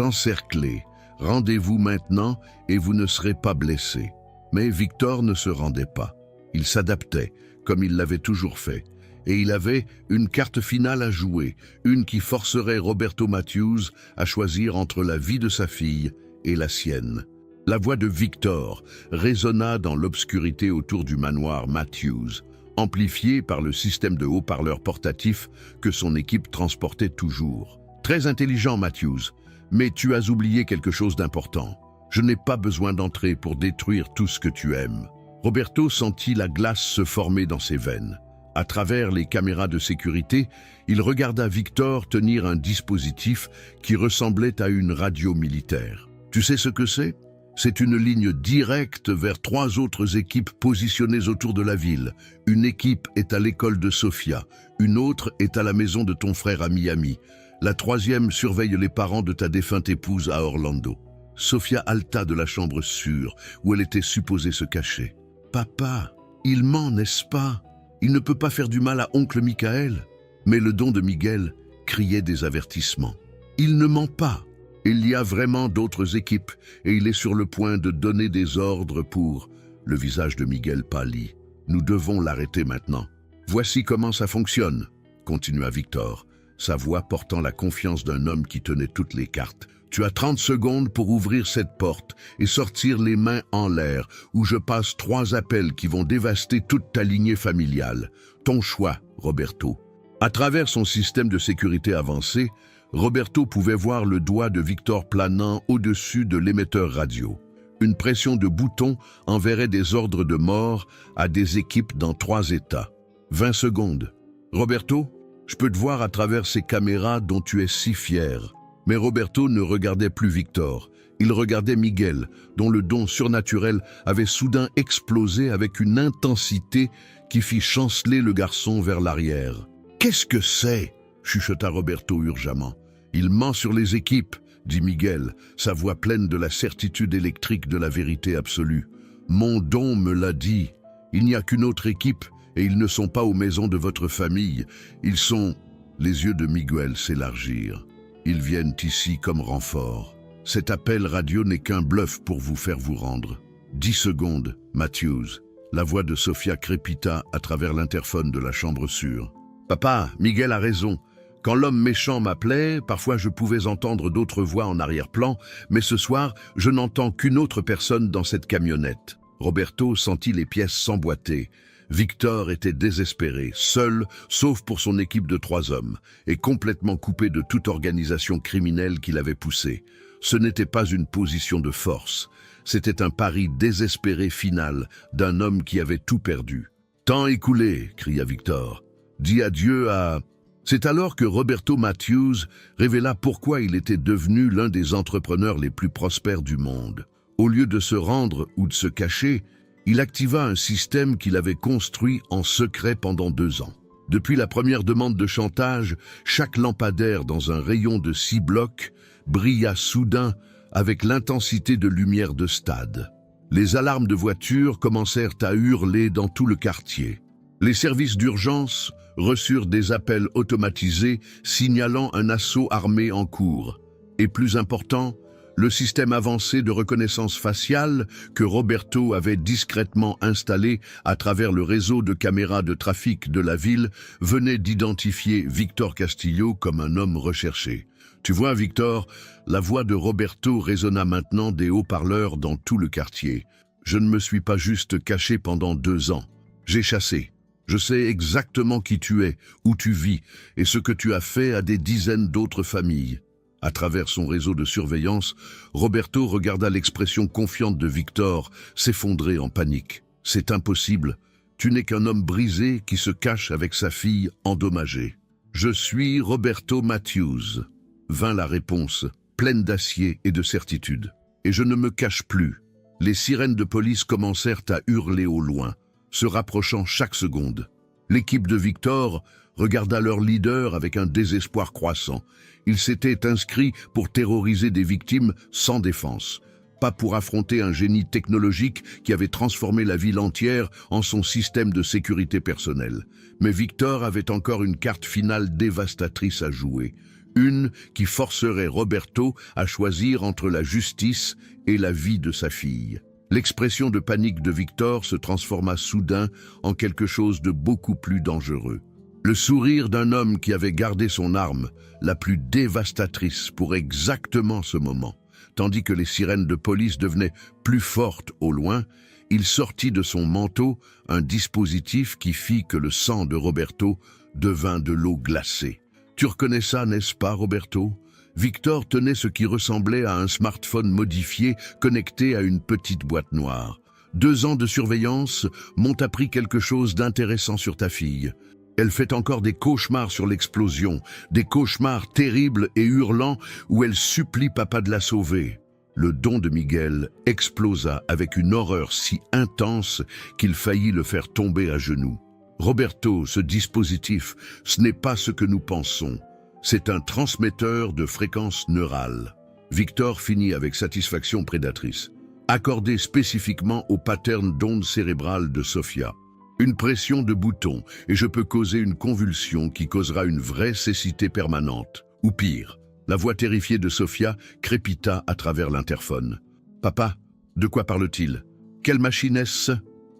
encerclés. Rendez-vous maintenant et vous ne serez pas blessés. » Mais Victor ne se rendait pas. Il s'adaptait, comme il l'avait toujours fait. Et il avait une carte finale à jouer, une qui forcerait Roberto Matthews à choisir entre la vie de sa fille et la sienne. La voix de Victor résonna dans l'obscurité autour du manoir Matthews, amplifiée par le système de haut-parleurs portatifs que son équipe transportait toujours. « Très intelligent, Matthews, mais tu as oublié quelque chose d'important. Je n'ai pas besoin d'entrer pour détruire tout ce que tu aimes. » Roberto sentit la glace se former dans ses veines. À travers les caméras de sécurité, il regarda Victor tenir un dispositif qui ressemblait à une radio militaire. « Tu sais ce que c'est ? C'est une ligne directe vers 3 autres équipes positionnées autour de la ville. Une équipe est à l'école de Sofia, une autre est à la maison de ton frère à Miami. La 3e surveille les parents de ta défunte épouse à Orlando. » Sofia halta de la chambre sûre où elle était supposée se cacher. « Papa, il ment, n'est-ce pas ? Il ne peut pas faire du mal à oncle Michael. » Mais le don de Miguel criait des avertissements. « Il ne ment pas. Il y a vraiment d'autres équipes et il est sur le point de donner des ordres pour... » Le visage de Miguel pâlit. « Nous devons l'arrêter maintenant. »« Voici comment ça fonctionne, » continua Victor, sa voix portant la confiance d'un homme qui tenait toutes les cartes. « Tu as 30 secondes pour ouvrir cette porte et sortir les mains en l'air, où je passe 3 appels qui vont dévaster toute ta lignée familiale. Ton choix, Roberto. » À travers son système de sécurité avancé, Roberto pouvait voir le doigt de Victor planant au-dessus de l'émetteur radio. Une pression de bouton enverrait des ordres de mort à des équipes dans 3 États. 20 secondes. « Roberto, je peux te voir à travers ces caméras dont tu es si fier. » Mais Roberto ne regardait plus Victor. Il regardait Miguel, dont le don surnaturel avait soudain explosé avec une intensité qui fit chanceler le garçon vers l'arrière. « Qu'est-ce que c'est ?» chuchota Roberto urgemment. « Il ment sur les équipes, » dit Miguel, sa voix pleine de la certitude électrique de la vérité absolue. « Mon don me l'a dit. Il n'y a qu'une autre équipe et ils ne sont pas aux maisons de votre famille. Ils sont... » Les yeux de Miguel s'élargirent. « Ils viennent ici comme renfort. Cet appel radio n'est qu'un bluff pour vous faire vous rendre. » 10 secondes, Matthews. La voix de Sofia crépita à travers l'interphone de la chambre sûre. « Papa, Miguel a raison. Quand l'homme méchant m'appelait, parfois je pouvais entendre d'autres voix en arrière-plan, mais ce soir, je n'entends qu'une autre personne dans cette camionnette. » Roberto sentit les pièces s'emboîter. Victor était désespéré, seul, sauf pour son équipe de 3 hommes, et complètement coupé de toute organisation criminelle qui l'avait poussé. Ce n'était pas une position de force, c'était un pari désespéré final d'un homme qui avait tout perdu. « Temps écoulé !» cria Victor. « Dis adieu à... » C'est alors que Roberto Matthews révéla pourquoi il était devenu l'un des entrepreneurs les plus prospères du monde. Au lieu de se rendre ou de se cacher, il activa un système qu'il avait construit en secret pendant 2 ans. Depuis la première demande de chantage, chaque lampadaire dans un rayon de 6 blocs brilla soudain avec l'intensité de lumière de stade. Les alarmes de voitures commencèrent à hurler dans tout le quartier. Les services d'urgence reçurent des appels automatisés signalant un assaut armé en cours. Et plus important, le système avancé de reconnaissance faciale que Roberto avait discrètement installé à travers le réseau de caméras de trafic de la ville venait d'identifier Victor Castillo comme un homme recherché. Tu vois, Victor, la voix de Roberto résonna maintenant des haut-parleurs dans tout le quartier. Je ne me suis pas juste caché pendant 2 ans. J'ai chassé. Je sais exactement qui tu es, où tu vis et ce que tu as fait à des dizaines d'autres familles. À travers son réseau de surveillance, Roberto regarda l'expression confiante de Victor s'effondrer en panique. « C'est impossible. Tu n'es qu'un homme brisé qui se cache avec sa fille endommagée. »« Je suis Roberto Matthews. » vint la réponse, pleine d'acier et de certitude. « Et je ne me cache plus. » Les sirènes de police commencèrent à hurler au loin, se rapprochant chaque seconde. L'équipe de Victor regarda leur leader avec un désespoir croissant. Il s'était inscrit pour terroriser des victimes sans défense. pas pour affronter un génie technologique qui avait transformé la ville entière en son système de sécurité personnelle. Mais Victor avait encore une carte finale dévastatrice à jouer. Une qui forcerait Roberto à choisir entre la justice et la vie de sa fille. L'expression de panique de Victor se transforma soudain en quelque chose de beaucoup plus dangereux. Le sourire d'un homme qui avait gardé son arme, la plus dévastatrice pour exactement ce moment. Tandis que les sirènes de police devenaient plus fortes au loin, il sortit de son manteau un dispositif qui fit que le sang de Roberto devint de l'eau glacée. Tu reconnais ça, n'est-ce pas, Roberto? Victor tenait ce qui ressemblait à un smartphone modifié connecté à une petite boîte noire. 2 ans de surveillance m'ont appris quelque chose d'intéressant sur ta fille. Elle fait encore des cauchemars sur l'explosion, des cauchemars terribles et hurlants où elle supplie papa de la sauver. Le don de Miguel explosa avec une horreur si intense qu'il faillit le faire tomber à genoux. Roberto, ce dispositif, ce n'est pas ce que nous pensons. C'est un transmetteur de fréquences neurales. Victor finit avec satisfaction prédatrice, accordé spécifiquement au pattern d'ondes cérébrales de Sofia. Une pression de bouton et je peux causer une convulsion qui causera une vraie cécité permanente. Ou pire, la voix terrifiée de Sofia crépita à travers l'interphone. « Papa, de quoi parle-t-il? Quelle machine est-ce »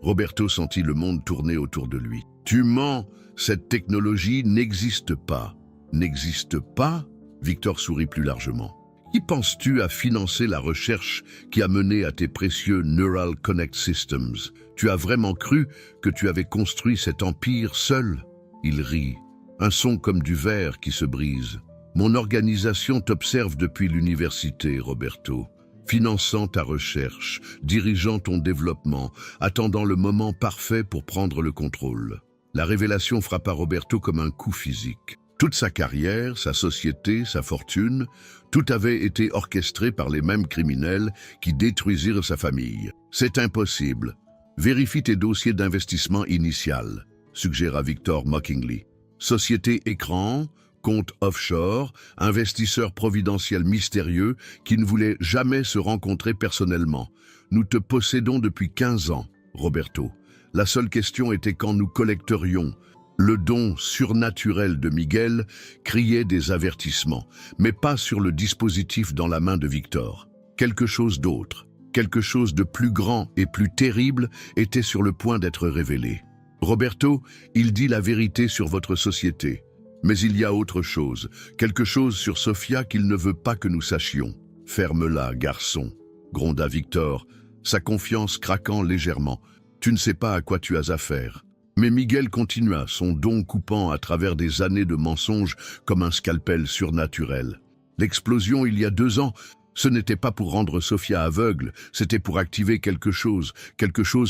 Roberto sentit le monde tourner autour de lui. « Tu mens, cette technologie n'existe pas. » « N'existe pas ?» Victor sourit plus largement. « Qui penses-tu à financer la recherche qui a mené à tes précieux Neural Connect Systems? Tu as vraiment cru que tu avais construit cet empire seul ?» Il rit, un son comme du verre qui se brise. « Mon organisation t'observe depuis l'université, Roberto. Finançant ta recherche, dirigeant ton développement, attendant le moment parfait pour prendre le contrôle. » La révélation frappa Roberto comme un coup physique. Toute sa carrière, sa société, sa fortune, tout avait été orchestré par les mêmes criminels qui détruisirent sa famille. « C'est impossible. Vérifie tes dossiers d'investissement initial », suggéra Victor mockingly. « Société écran, compte offshore, investisseur providentiel mystérieux qui ne voulait jamais se rencontrer personnellement. Nous te possédons depuis 15 ans, Roberto. La seule question était quand nous collecterions. » Le don surnaturel de Miguel criait des avertissements, mais pas sur le dispositif dans la main de Victor. Quelque chose d'autre, quelque chose de plus grand et plus terrible était sur le point d'être révélé. « Roberto, il dit la vérité sur votre société. Mais il y a autre chose, quelque chose sur Sofia qu'il ne veut pas que nous sachions. Ferme-la, garçon, » gronda Victor, sa confiance craquant légèrement. « Tu ne sais pas à quoi tu as affaire. » Mais Miguel continua, son don coupant à travers des années de mensonges comme un scalpel surnaturel. L'explosion il y a 2 ans, ce n'était pas pour rendre Sofia aveugle, c'était pour activer quelque chose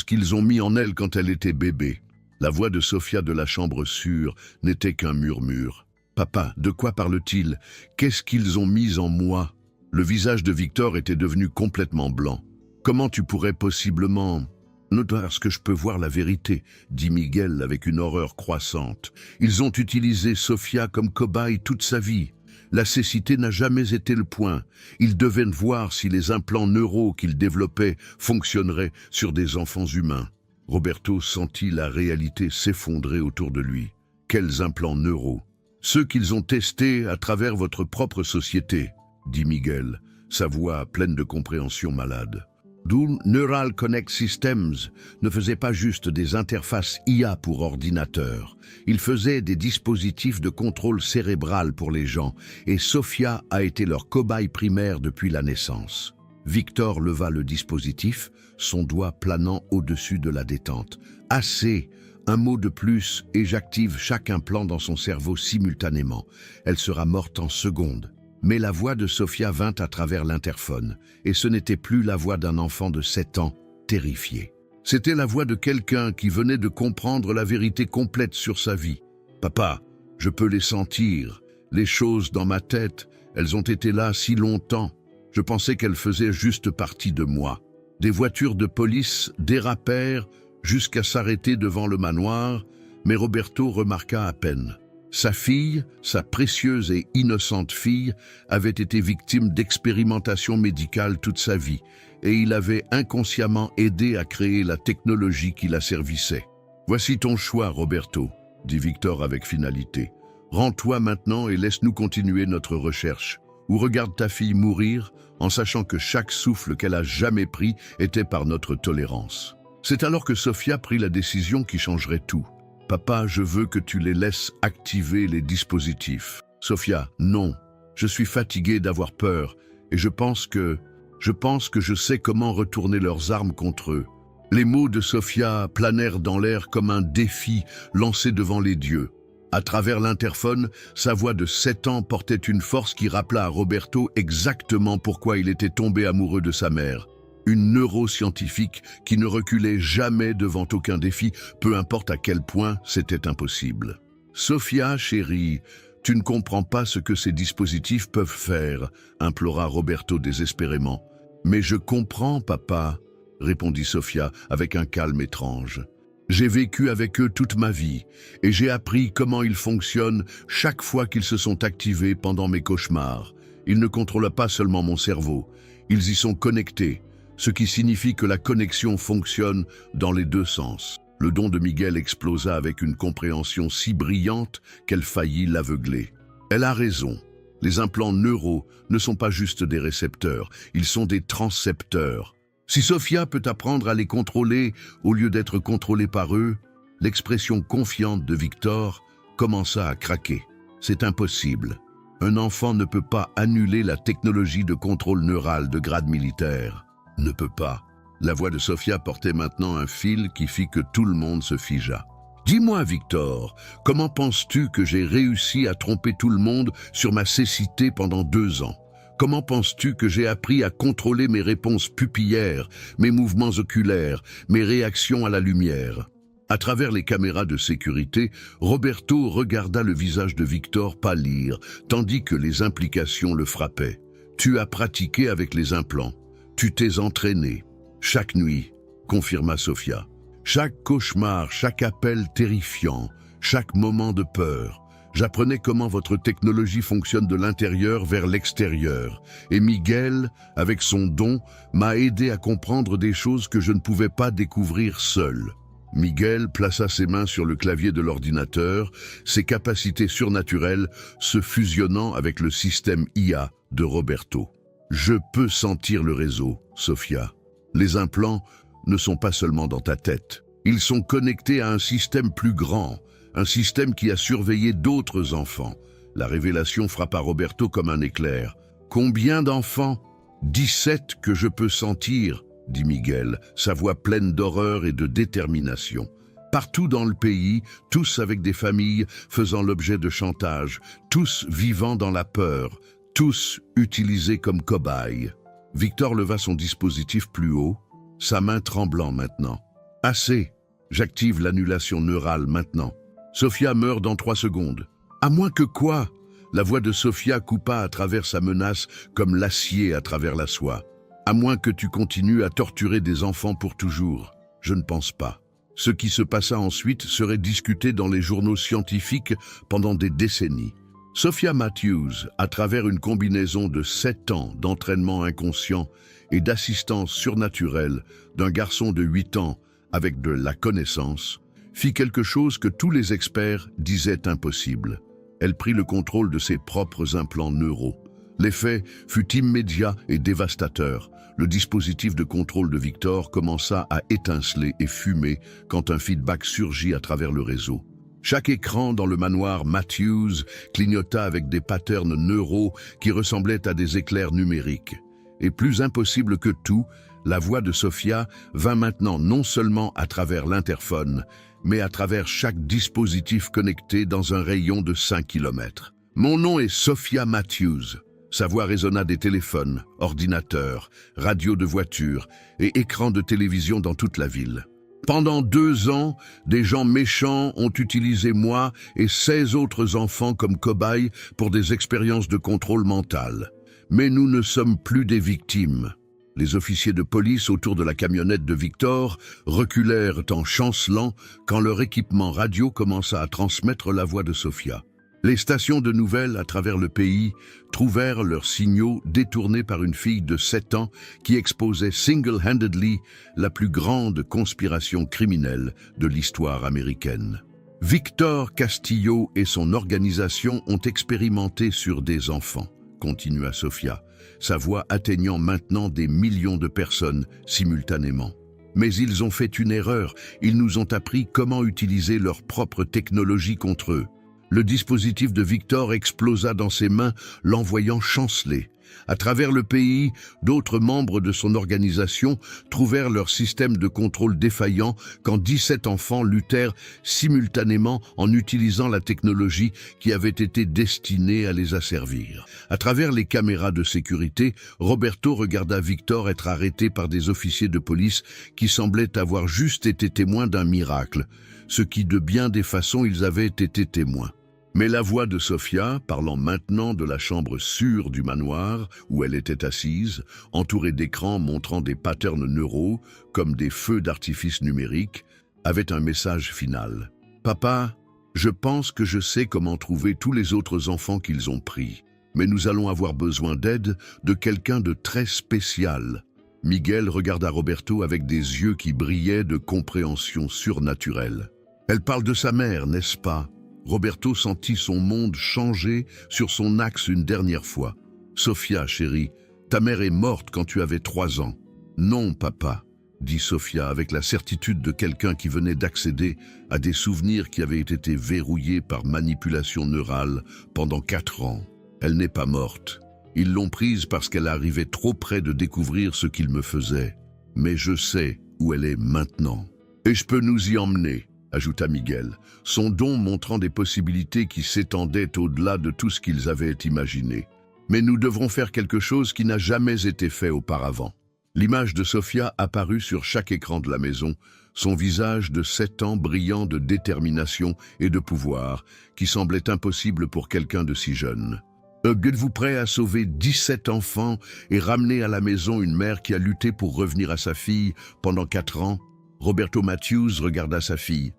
qu'ils ont mis en elle quand elle était bébé. La voix de Sofia de la chambre sûre n'était qu'un murmure. « Papa, de quoi parle-t-il? Qu'est-ce qu'ils ont mis en moi ?» Le visage de Victor était devenu complètement blanc. « Comment tu pourrais possiblement... » « Non, parce que je peux voir la vérité, » dit Miguel avec une horreur croissante. « Ils ont utilisé Sofia comme cobaye toute sa vie. La cécité n'a jamais été le point. Ils devaient voir si les implants neuraux qu'ils développaient fonctionneraient sur des enfants humains. » Roberto sentit la réalité s'effondrer autour de lui. « Quels implants neuraux? Ceux qu'ils ont testés à travers votre propre société, » dit Miguel, sa voix pleine de compréhension malade. D'où Neural Connect Systems ne faisait pas juste des interfaces IA pour ordinateur. Il faisait des dispositifs de contrôle cérébral pour les gens, et Sofia a été leur cobaye primaire depuis la naissance. Victor leva le dispositif, son doigt planant au-dessus de la détente. « Assez ! Un mot de plus et j'active chaque implant dans son cerveau simultanément. Elle sera morte en secondes. » Mais la voix de Sofia vint à travers l'interphone, et ce n'était plus la voix d'un enfant de 7 ans, terrifié. C'était la voix de quelqu'un qui venait de comprendre la vérité complète sur sa vie. « Papa, je peux les sentir, les choses dans ma tête, elles ont été là si longtemps. Je pensais qu'elles faisaient juste partie de moi. » Des voitures de police dérapèrent jusqu'à s'arrêter devant le manoir, mais Roberto remarqua à peine. Sa fille, sa précieuse et innocente fille, avait été victime d'expérimentations médicales toute sa vie, et il avait inconsciemment aidé à créer la technologie qui la servissait. « Voici ton choix, Roberto », dit Victor avec finalité. « Rends-toi maintenant et laisse-nous continuer notre recherche. Ou regarde ta fille mourir en sachant que chaque souffle qu'elle a jamais pris était par notre tolérance. » C'est alors que Sofia prit la décision qui changerait tout. « Papa, je veux que tu les laisses activer les dispositifs. » Sofia, non. Je suis fatiguée d'avoir peur et je pense que je sais comment retourner leurs armes contre eux. Les mots de Sofia planèrent dans l'air comme un défi lancé devant les dieux. À travers l'interphone, sa voix de 7 ans portait une force qui rappela à Roberto exactement pourquoi il était tombé amoureux de sa mère. Une neuroscientifique qui ne reculait jamais devant aucun défi, peu importe à quel point c'était impossible. « Sofia, chérie, tu ne comprends pas ce que ces dispositifs peuvent faire, » implora Roberto désespérément. « Mais je comprends, papa, » répondit Sofia avec un calme étrange. « J'ai vécu avec eux toute ma vie et j'ai appris comment ils fonctionnent chaque fois qu'ils se sont activés pendant mes cauchemars. Ils ne contrôlent pas seulement mon cerveau, ils y sont connectés, ce qui signifie que la connexion fonctionne dans les deux sens. » Le don de Miguel explosa avec une compréhension si brillante qu'elle faillit l'aveugler. Elle a raison. Les implants neuraux ne sont pas juste des récepteurs, ils sont des transcepteurs. Si Sofia peut apprendre à les contrôler au lieu d'être contrôlée par eux, l'expression confiante de Victor commença à craquer. C'est impossible. Un enfant ne peut pas annuler la technologie de contrôle neural de grade militaire. Ne peut pas. La voix de Sofia portait maintenant un fil qui fit que tout le monde se figea. « Dis-moi, Victor, comment penses-tu que j'ai réussi à tromper tout le monde sur ma cécité pendant 2 ans? Comment penses-tu que j'ai appris à contrôler mes réponses pupillaires, mes mouvements oculaires, mes réactions à la lumière ?» À travers les caméras de sécurité, Roberto regarda le visage de Victor pâlir, tandis que les implications le frappaient. « Tu as pratiqué avec les implants. Tu t'es entraîné. Chaque nuit, » confirma Sofia. Chaque cauchemar, chaque appel terrifiant, chaque moment de peur. J'apprenais comment votre technologie fonctionne de l'intérieur vers l'extérieur. Et Miguel, avec son don, m'a aidé à comprendre des choses que je ne pouvais pas découvrir seul. Miguel plaça ses mains sur le clavier de l'ordinateur, ses capacités surnaturelles se fusionnant avec le système IA de Roberto. Je peux sentir le réseau, Sofia. Les implants ne sont pas seulement dans ta tête. Ils sont connectés à un système plus grand, un système qui a surveillé d'autres enfants. La révélation frappa Roberto comme un éclair. « Combien d'enfants ? » « 17 que je peux sentir, » dit Miguel, sa voix pleine d'horreur et de détermination. Partout dans le pays, tous avec des familles faisant l'objet de chantage, tous vivant dans la peur, tous utilisés comme cobayes. Victor leva son dispositif plus haut, sa main tremblant maintenant. « Assez, j'active l'annulation neurale maintenant. Sofia meurt dans 3 secondes. »« À moins que quoi ?» La voix de Sofia coupa à travers sa menace comme l'acier à travers la soie. « À moins que tu continues à torturer des enfants pour toujours. Je ne pense pas. » Ce qui se passa ensuite serait discuté dans les journaux scientifiques pendant des décennies. Sofia Matthews, à travers une combinaison de 7 ans d'entraînement inconscient et d'assistance surnaturelle d'un garçon de 8 ans avec de la connaissance, fit quelque chose que tous les experts disaient impossible. Elle prit le contrôle de ses propres implants neuraux. L'effet fut immédiat et dévastateur. Le dispositif de contrôle de Victor commença à étinceler et fumer quand un feedback surgit à travers le réseau. Chaque écran dans le manoir Matthews clignota avec des patterns neuraux qui ressemblaient à des éclairs numériques. Et plus impossible que tout, la voix de Sofia vint maintenant non seulement à travers l'interphone, mais à travers chaque dispositif connecté dans un rayon de 5 km. « Mon nom est Sofia Matthews. » Sa voix résonna des téléphones, ordinateurs, radios de voitures et écrans de télévision dans toute la ville. Pendant 2 ans, des gens méchants ont utilisé moi et 16 autres enfants comme cobayes pour des expériences de contrôle mental. Mais nous ne sommes plus des victimes. Les officiers de police autour de la camionnette de Victor reculèrent en chancelant quand leur équipement radio commença à transmettre la voix de Sofia. Les stations de nouvelles à travers le pays trouvèrent leurs signaux détournés par une fille de 7 ans qui exposait single-handedly la plus grande conspiration criminelle de l'histoire américaine. Victor Castillo et son organisation ont expérimenté sur des enfants, continua Sofia, sa voix atteignant maintenant des millions de personnes simultanément. Mais ils ont fait une erreur, ils nous ont appris comment utiliser leur propre technologie contre eux. Le dispositif de Victor explosa dans ses mains, l'envoyant chanceler. À travers le pays, d'autres membres de son organisation trouvèrent leur système de contrôle défaillant quand 17 enfants luttèrent simultanément en utilisant la technologie qui avait été destinée à les asservir. À travers les caméras de sécurité, Roberto regarda Victor être arrêté par des officiers de police qui semblaient avoir juste été témoins d'un miracle, ce qui de bien des façons ils avaient été témoins. Mais la voix de Sofia, parlant maintenant de la chambre sûre du manoir où elle était assise, entourée d'écrans montrant des patterns neuraux comme des feux d'artifice numériques, avait un message final. « Papa, je pense que je sais comment trouver tous les autres enfants qu'ils ont pris, mais nous allons avoir besoin d'aide de quelqu'un de très spécial. » Miguel regarda Roberto avec des yeux qui brillaient de compréhension surnaturelle. « Elle parle de sa mère, n'est-ce pas ?» Roberto sentit son monde changer sur son axe une dernière fois. « Sofia, chérie, ta mère est morte quand tu avais 3 ans. »« Non, papa, » dit Sofia avec la certitude de quelqu'un qui venait d'accéder à des souvenirs qui avaient été verrouillés par manipulation neurale pendant 4 ans. « Elle n'est pas morte. Ils l'ont prise parce qu'elle arrivait trop près de découvrir ce qu'il me faisait. Mais je sais où elle est maintenant. Et je peux nous y emmener. » ajouta Miguel, son don montrant des possibilités qui s'étendaient au-delà de tout ce qu'ils avaient imaginé. Mais nous devrons faire quelque chose qui n'a jamais été fait auparavant. L'image de Sofia apparut sur chaque écran de la maison, son visage de 7 ans brillant de détermination et de pouvoir, qui semblait impossible pour quelqu'un de si jeune. Êtes-vous prêt à sauver 17 enfants et ramener à la maison une mère qui a lutté pour revenir à sa fille pendant 4 ans? Roberto Matthews regarda sa fille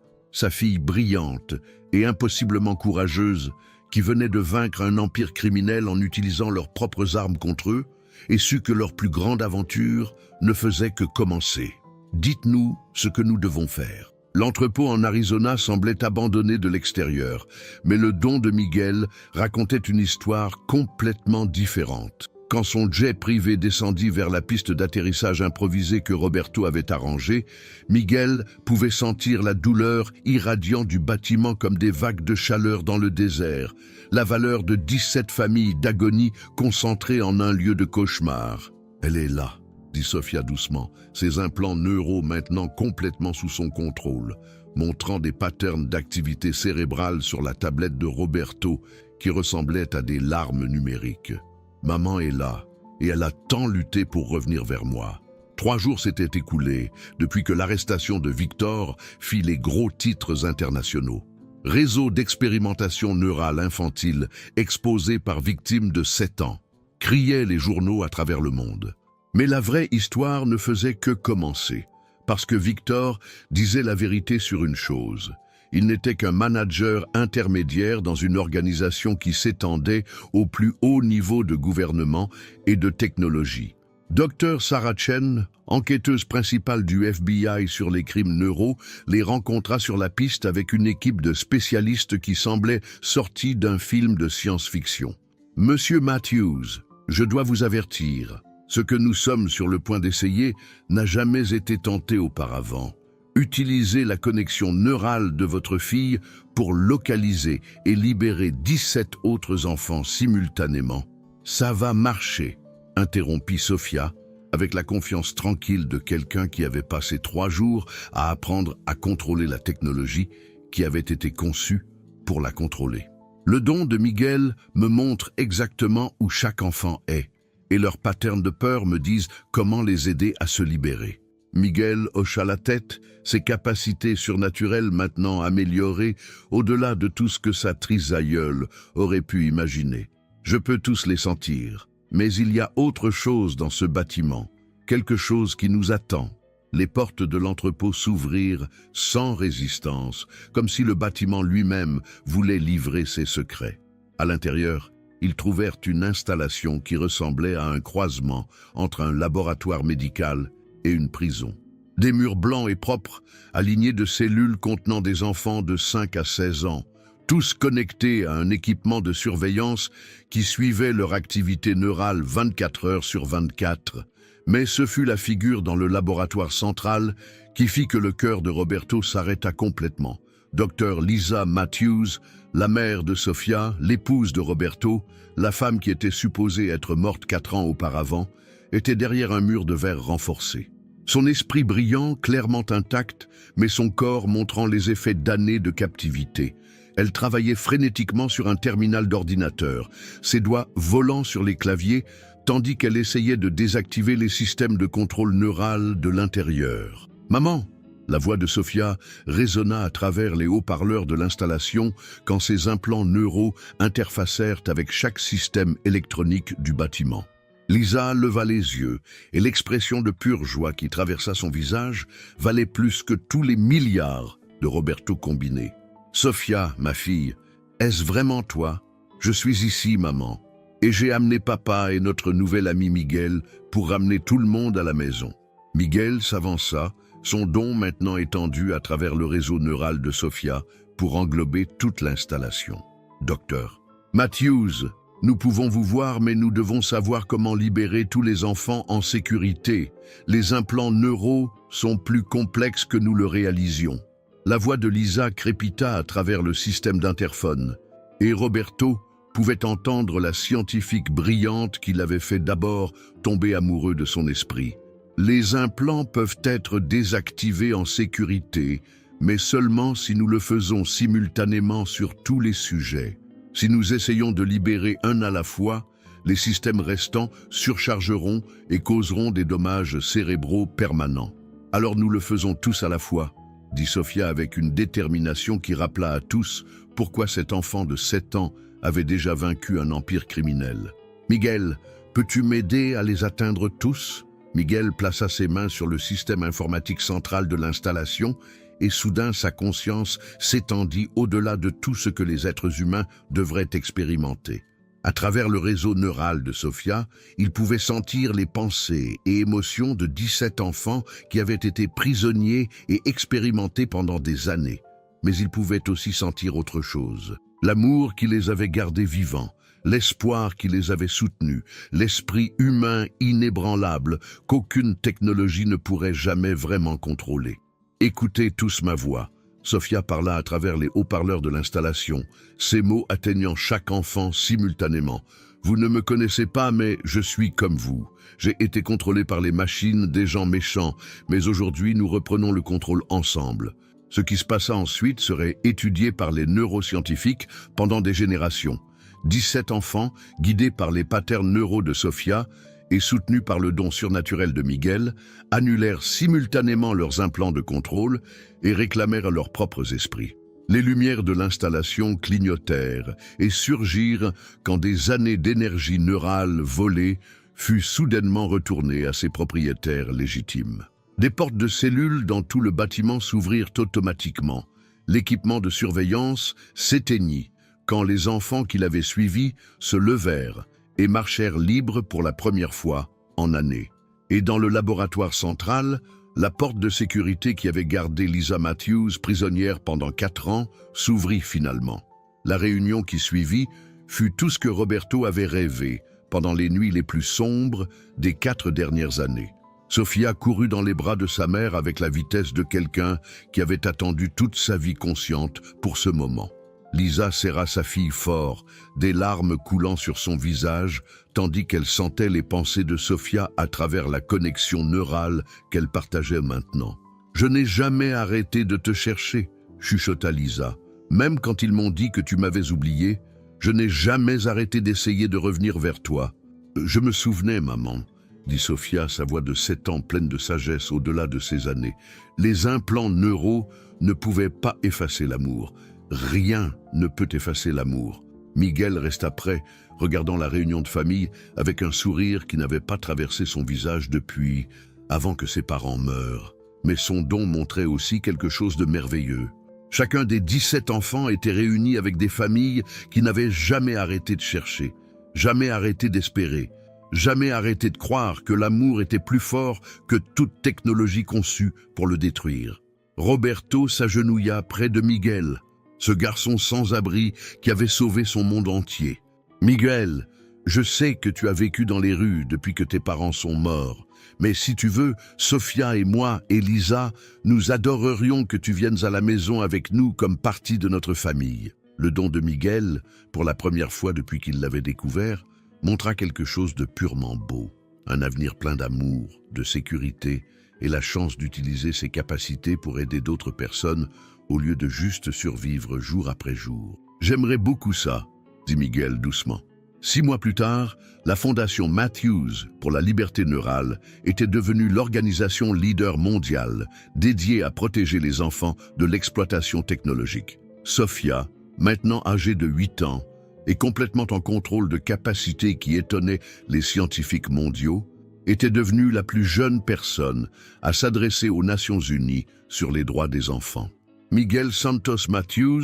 brillante et impossiblement courageuse, qui venait de vaincre un empire criminel en utilisant leurs propres armes contre eux, et sut que leur plus grande aventure ne faisait que commencer. « Dites-nous ce que nous devons faire. » L'entrepôt en Arizona semblait abandonné de l'extérieur, mais le don de Miguel racontait une histoire complètement différente. Quand son jet privé descendit vers la piste d'atterrissage improvisée que Roberto avait arrangée, Miguel pouvait sentir la douleur irradiant du bâtiment comme des vagues de chaleur dans le désert, la valeur de 17 familles d'agonie concentrées en un lieu de cauchemar. « Elle est là », dit Sofia doucement, ses implants neuraux maintenant complètement sous son contrôle, montrant des patterns d'activité cérébrale sur la tablette de Roberto qui ressemblaient à des larmes numériques. Maman est là, et elle a tant lutté pour revenir vers moi. 3 jours s'étaient écoulés depuis que l'arrestation de Victor fit les gros titres internationaux. Réseau d'expérimentation neurale infantile exposé par victime de 7 ans, criaient les journaux à travers le monde. Mais la vraie histoire ne faisait que commencer, parce que Victor disait la vérité sur une chose. Il n'était qu'un manager intermédiaire dans une organisation qui s'étendait au plus haut niveau de gouvernement et de technologie. Dr Sarah Chen, enquêteuse principale du FBI sur les crimes neuraux, les rencontra sur la piste avec une équipe de spécialistes qui semblait sortie d'un film de science-fiction. « Monsieur Matthews, je dois vous avertir, ce que nous sommes sur le point d'essayer n'a jamais été tenté auparavant. Utilisez la connexion neurale de votre fille pour localiser et libérer 17 autres enfants simultanément. Ça va marcher, interrompit Sofia, avec la confiance tranquille de quelqu'un qui avait passé 3 jours à apprendre à contrôler la technologie qui avait été conçue pour la contrôler. Le don de Miguel me montre exactement où chaque enfant est, et leurs patterns de peur me disent comment les aider à se libérer. Miguel hocha la tête, ses capacités surnaturelles maintenant améliorées au-delà de tout ce que sa trisaïeule aurait pu imaginer. Je peux tous les sentir, mais il y a autre chose dans ce bâtiment, quelque chose qui nous attend. Les portes de l'entrepôt s'ouvrirent sans résistance, comme si le bâtiment lui-même voulait livrer ses secrets. À l'intérieur, ils trouvèrent une installation qui ressemblait à un croisement entre un laboratoire médical et une prison. Des murs blancs et propres, alignés de cellules contenant des enfants de 5 à 16 ans, tous connectés à un équipement de surveillance qui suivait leur activité neurale 24 heures sur 24. Mais ce fut la figure dans le laboratoire central qui fit que le cœur de Roberto s'arrêta complètement. Dr Lisa Matthews, la mère de Sofia, l'épouse de Roberto, la femme qui était supposée être morte 4 ans auparavant, était derrière un mur de verre renforcé. Son esprit brillant, clairement intact, mais son corps montrant les effets d'années de captivité. Elle travaillait frénétiquement sur un terminal d'ordinateur, ses doigts volant sur les claviers, tandis qu'elle essayait de désactiver les systèmes de contrôle neural de l'intérieur. « Maman !» La voix de Sofia résonna à travers les haut-parleurs de l'installation quand ses implants neuraux interfacèrent avec chaque système électronique du bâtiment. Lisa leva les yeux et l'expression de pure joie qui traversa son visage valait plus que tous les milliards de Roberto combinés. « Sofia, ma fille, est-ce vraiment toi? Je suis ici, maman. Et j'ai amené papa et notre nouvel ami Miguel pour ramener tout le monde à la maison. » Miguel s'avança, son don maintenant étendu à travers le réseau neural de Sofia pour englober toute l'installation. « Docteur Matthews, nous pouvons vous voir, mais nous devons savoir comment libérer tous les enfants en sécurité. Les implants neuraux sont plus complexes que nous le réalisions. » La voix de Lisa crépita à travers le système d'interphone, et Roberto pouvait entendre la scientifique brillante qui l'avait fait d'abord tomber amoureux de son esprit. Les implants peuvent être désactivés en sécurité, mais seulement si nous le faisons simultanément sur tous les sujets. Si nous essayons de libérer un à la fois, les systèmes restants surchargeront et causeront des dommages cérébraux permanents. Alors nous le faisons tous à la fois, dit Sofia avec une détermination qui rappela à tous pourquoi cet enfant de 7 ans avait déjà vaincu un empire criminel. « Miguel, peux-tu m'aider à les atteindre tous ?» Miguel plaça ses mains sur le système informatique central de l'installation et soudain sa conscience s'étendit au-delà de tout ce que les êtres humains devraient expérimenter. À travers le réseau neural de Sofia, il pouvait sentir les pensées et émotions de 17 enfants qui avaient été prisonniers et expérimentés pendant des années. Mais il pouvait aussi sentir autre chose. L'amour qui les avait gardés vivants, l'espoir qui les avait soutenus, l'esprit humain inébranlable qu'aucune technologie ne pourrait jamais vraiment contrôler. « Écoutez tous ma voix », Sofia parla à travers les haut-parleurs de l'installation, ses mots atteignant chaque enfant simultanément. « Vous ne me connaissez pas, mais je suis comme vous. J'ai été contrôlé par les machines, des gens méchants, mais aujourd'hui nous reprenons le contrôle ensemble. » Ce qui se passa ensuite serait étudié par les neuroscientifiques pendant des générations. 17 enfants, guidés par les patterns neuraux de Sofia et soutenus par le don surnaturel de Miguel, annulèrent simultanément leurs implants de contrôle et réclamèrent leurs propres esprits. Les lumières de l'installation clignotèrent et surgirent quand des années d'énergie neurale volée fut soudainement retournée à ses propriétaires légitimes. Des portes de cellules dans tout le bâtiment s'ouvrirent automatiquement. L'équipement de surveillance s'éteignit quand les enfants qui l'avaient suivi se levèrent et marchèrent libres pour la première fois en années. Et dans le laboratoire central, la porte de sécurité qui avait gardé Lisa Matthews prisonnière pendant 4 ans s'ouvrit finalement. La réunion qui suivit fut tout ce que Roberto avait rêvé pendant les nuits les plus sombres des 4 dernières années. Sofia courut dans les bras de sa mère avec la vitesse de quelqu'un qui avait attendu toute sa vie consciente pour ce moment. Lisa serra sa fille fort, des larmes coulant sur son visage, tandis qu'elle sentait les pensées de Sofia à travers la connexion neurale qu'elle partageait maintenant. « Je n'ai jamais arrêté de te chercher, » chuchota Lisa. « Même quand ils m'ont dit que tu m'avais oublié, je n'ai jamais arrêté d'essayer de revenir vers toi. »« Je me souvenais, maman. » dit Sofia, sa voix de 7 ans pleine de sagesse au-delà de ses années. Les implants neuraux ne pouvaient pas effacer l'amour. Rien ne peut effacer l'amour. Miguel resta prêt, regardant la réunion de famille avec un sourire qui n'avait pas traversé son visage depuis avant que ses parents meurent. Mais son don montrait aussi quelque chose de merveilleux. Chacun des 17 enfants était réuni avec des familles qui n'avaient jamais arrêté de chercher, jamais arrêté d'espérer, jamais arrêté de croire que l'amour était plus fort que toute technologie conçue pour le détruire. Roberto s'agenouilla près de Miguel, ce garçon sans abri qui avait sauvé son monde entier. « Miguel, je sais que tu as vécu dans les rues depuis que tes parents sont morts. Mais si tu veux, Sofia et moi et Lisa, nous adorerions que tu viennes à la maison avec nous comme partie de notre famille. » Le don de Miguel, pour la première fois depuis qu'il l'avait découvert, montra quelque chose de purement beau. Un avenir plein d'amour, de sécurité et la chance d'utiliser ses capacités pour aider d'autres personnes au lieu de juste survivre jour après jour. « J'aimerais beaucoup ça, » dit Miguel doucement. 6 mois plus tard, la fondation Matthews pour la liberté neurale était devenue l'organisation leader mondiale dédiée à protéger les enfants de l'exploitation technologique. Sofia, maintenant âgée de 8 ans, et complètement en contrôle de capacités qui étonnaient les scientifiques mondiaux, était devenue la plus jeune personne à s'adresser aux Nations Unies sur les droits des enfants. Miguel Santos Matthews,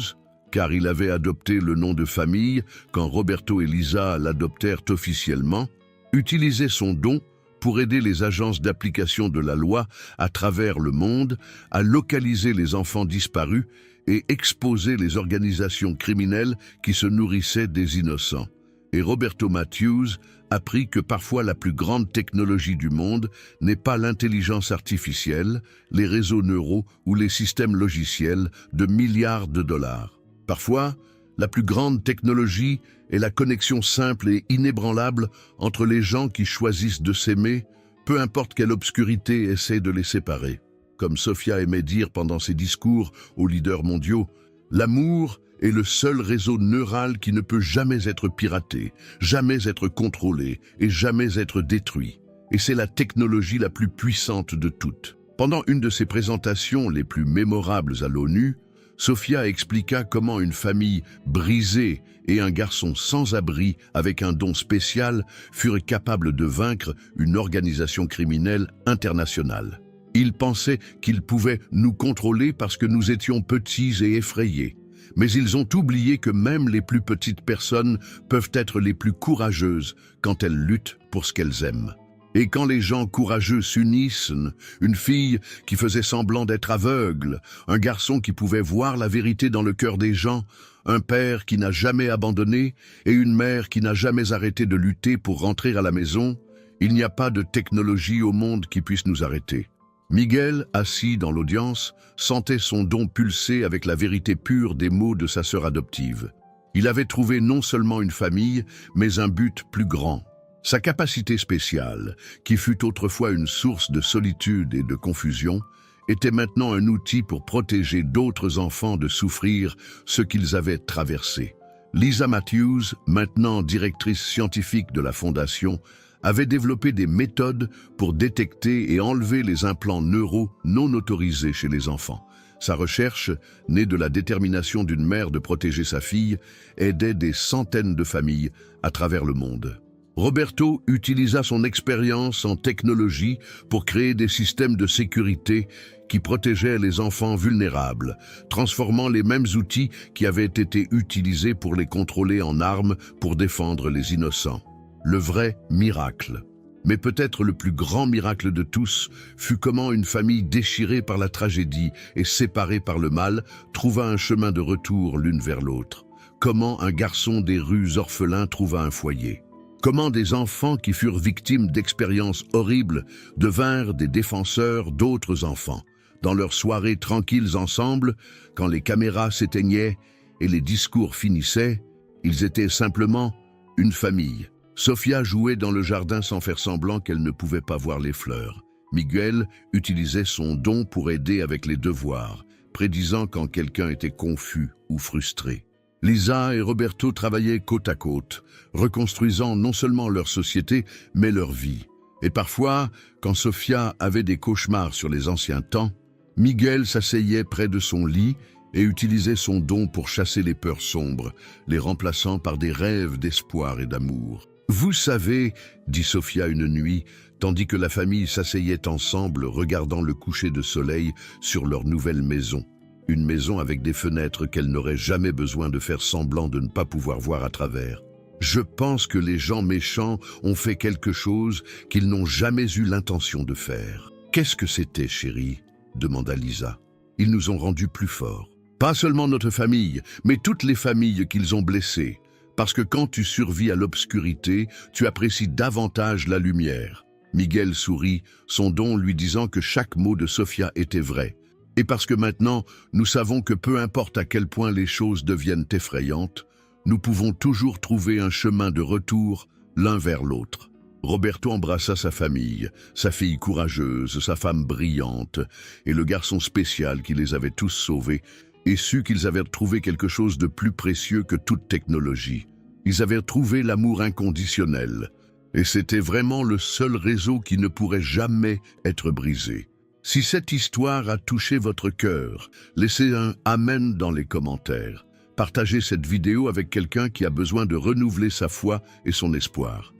car il avait adopté le nom de famille quand Roberto et Lisa l'adoptèrent officiellement, utilisait son don pour aider les agences d'application de la loi à travers le monde à localiser les enfants disparus et exposer les organisations criminelles qui se nourrissaient des innocents. Et Roberto Matthews apprit que parfois la plus grande technologie du monde n'est pas l'intelligence artificielle, les réseaux neuraux ou les systèmes logiciels de milliards de dollars. Parfois, la plus grande technologie est la connexion simple et inébranlable entre les gens qui choisissent de s'aimer, peu importe quelle obscurité essaie de les séparer. Comme Sofia aimait dire pendant ses discours aux leaders mondiaux, l'amour est le seul réseau neural qui ne peut jamais être piraté, jamais être contrôlé et jamais être détruit. Et c'est la technologie la plus puissante de toutes. Pendant une de ses présentations les plus mémorables à l'ONU, Sofia expliqua comment une famille brisée et un garçon sans abri avec un don spécial furent capables de vaincre une organisation criminelle internationale. Ils pensaient qu'ils pouvaient nous contrôler parce que nous étions petits et effrayés. Mais ils ont oublié que même les plus petites personnes peuvent être les plus courageuses quand elles luttent pour ce qu'elles aiment. Et quand les gens courageux s'unissent, une fille qui faisait semblant d'être aveugle, un garçon qui pouvait voir la vérité dans le cœur des gens, un père qui n'a jamais abandonné et une mère qui n'a jamais arrêté de lutter pour rentrer à la maison, il n'y a pas de technologie au monde qui puisse nous arrêter. Miguel, assis dans l'audience, sentait son don pulser avec la vérité pure des mots de sa sœur adoptive. Il avait trouvé non seulement une famille, mais un but plus grand. Sa capacité spéciale, qui fut autrefois une source de solitude et de confusion, était maintenant un outil pour protéger d'autres enfants de souffrir ce qu'ils avaient traversé. Lisa Matthews, maintenant directrice scientifique de la Fondation, avait développé des méthodes pour détecter et enlever les implants neuraux non autorisés chez les enfants. Sa recherche, née de la détermination d'une mère de protéger sa fille, aidait des centaines de familles à travers le monde. Roberto utilisa son expérience en technologie pour créer des systèmes de sécurité qui protégeaient les enfants vulnérables, transformant les mêmes outils qui avaient été utilisés pour les contrôler en armes pour défendre les innocents. Le vrai miracle. Mais peut-être le plus grand miracle de tous fut comment une famille déchirée par la tragédie et séparée par le mal trouva un chemin de retour l'une vers l'autre. Comment un garçon des rues orphelins trouva un foyer. Comment des enfants qui furent victimes d'expériences horribles devinrent des défenseurs d'autres enfants. Dans leurs soirées tranquilles ensemble, quand les caméras s'éteignaient et les discours finissaient, ils étaient simplement une famille. Sofia jouait dans le jardin sans faire semblant qu'elle ne pouvait pas voir les fleurs. Miguel utilisait son don pour aider avec les devoirs, prédisant quand quelqu'un était confus ou frustré. Lisa et Roberto travaillaient côte à côte, reconstruisant non seulement leur société, mais leur vie. Et parfois, quand Sofia avait des cauchemars sur les anciens temps, Miguel s'asseyait près de son lit et utilisait son don pour chasser les peurs sombres, les remplaçant par des rêves d'espoir et d'amour. Vous savez, dit Sophia une nuit, tandis que la famille s'asseyait ensemble regardant le coucher de soleil sur leur nouvelle maison. Une maison avec des fenêtres qu'elle n'aurait jamais besoin de faire semblant de ne pas pouvoir voir à travers. Je pense que les gens méchants ont fait quelque chose qu'ils n'ont jamais eu l'intention de faire. Qu'est-ce que c'était, chérie? Demanda Lisa. Ils nous ont rendus plus forts. Pas seulement notre famille, mais toutes les familles qu'ils ont blessées. Parce que quand tu survis à l'obscurité, tu apprécies davantage la lumière. Miguel sourit, son don lui disant que chaque mot de Sophia était vrai. Et parce que maintenant, nous savons que peu importe à quel point les choses deviennent effrayantes, nous pouvons toujours trouver un chemin de retour l'un vers l'autre. Roberto embrassa sa famille, sa fille courageuse, sa femme brillante, et le garçon spécial qui les avait tous sauvés, et sut qu'ils avaient trouvé quelque chose de plus précieux que toute technologie. Ils avaient trouvé l'amour inconditionnel, et c'était vraiment le seul réseau qui ne pourrait jamais être brisé. Si cette histoire a touché votre cœur, laissez un « Amen » dans les commentaires. Partagez cette vidéo avec quelqu'un qui a besoin de renouveler sa foi et son espoir.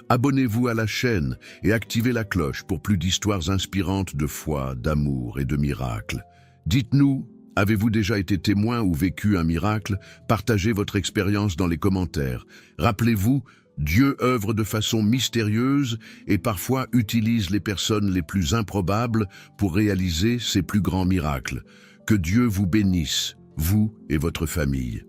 Abonnez-vous à la chaîne et activez la cloche pour plus d'histoires inspirantes de foi, d'amour et de miracles. Dites-nous, avez-vous déjà été témoin ou vécu un miracle? Partagez votre expérience dans les commentaires. Rappelez-vous, Dieu œuvre de façon mystérieuse et parfois utilise les personnes les plus improbables pour réaliser ses plus grands miracles. Que Dieu vous bénisse, vous et votre famille.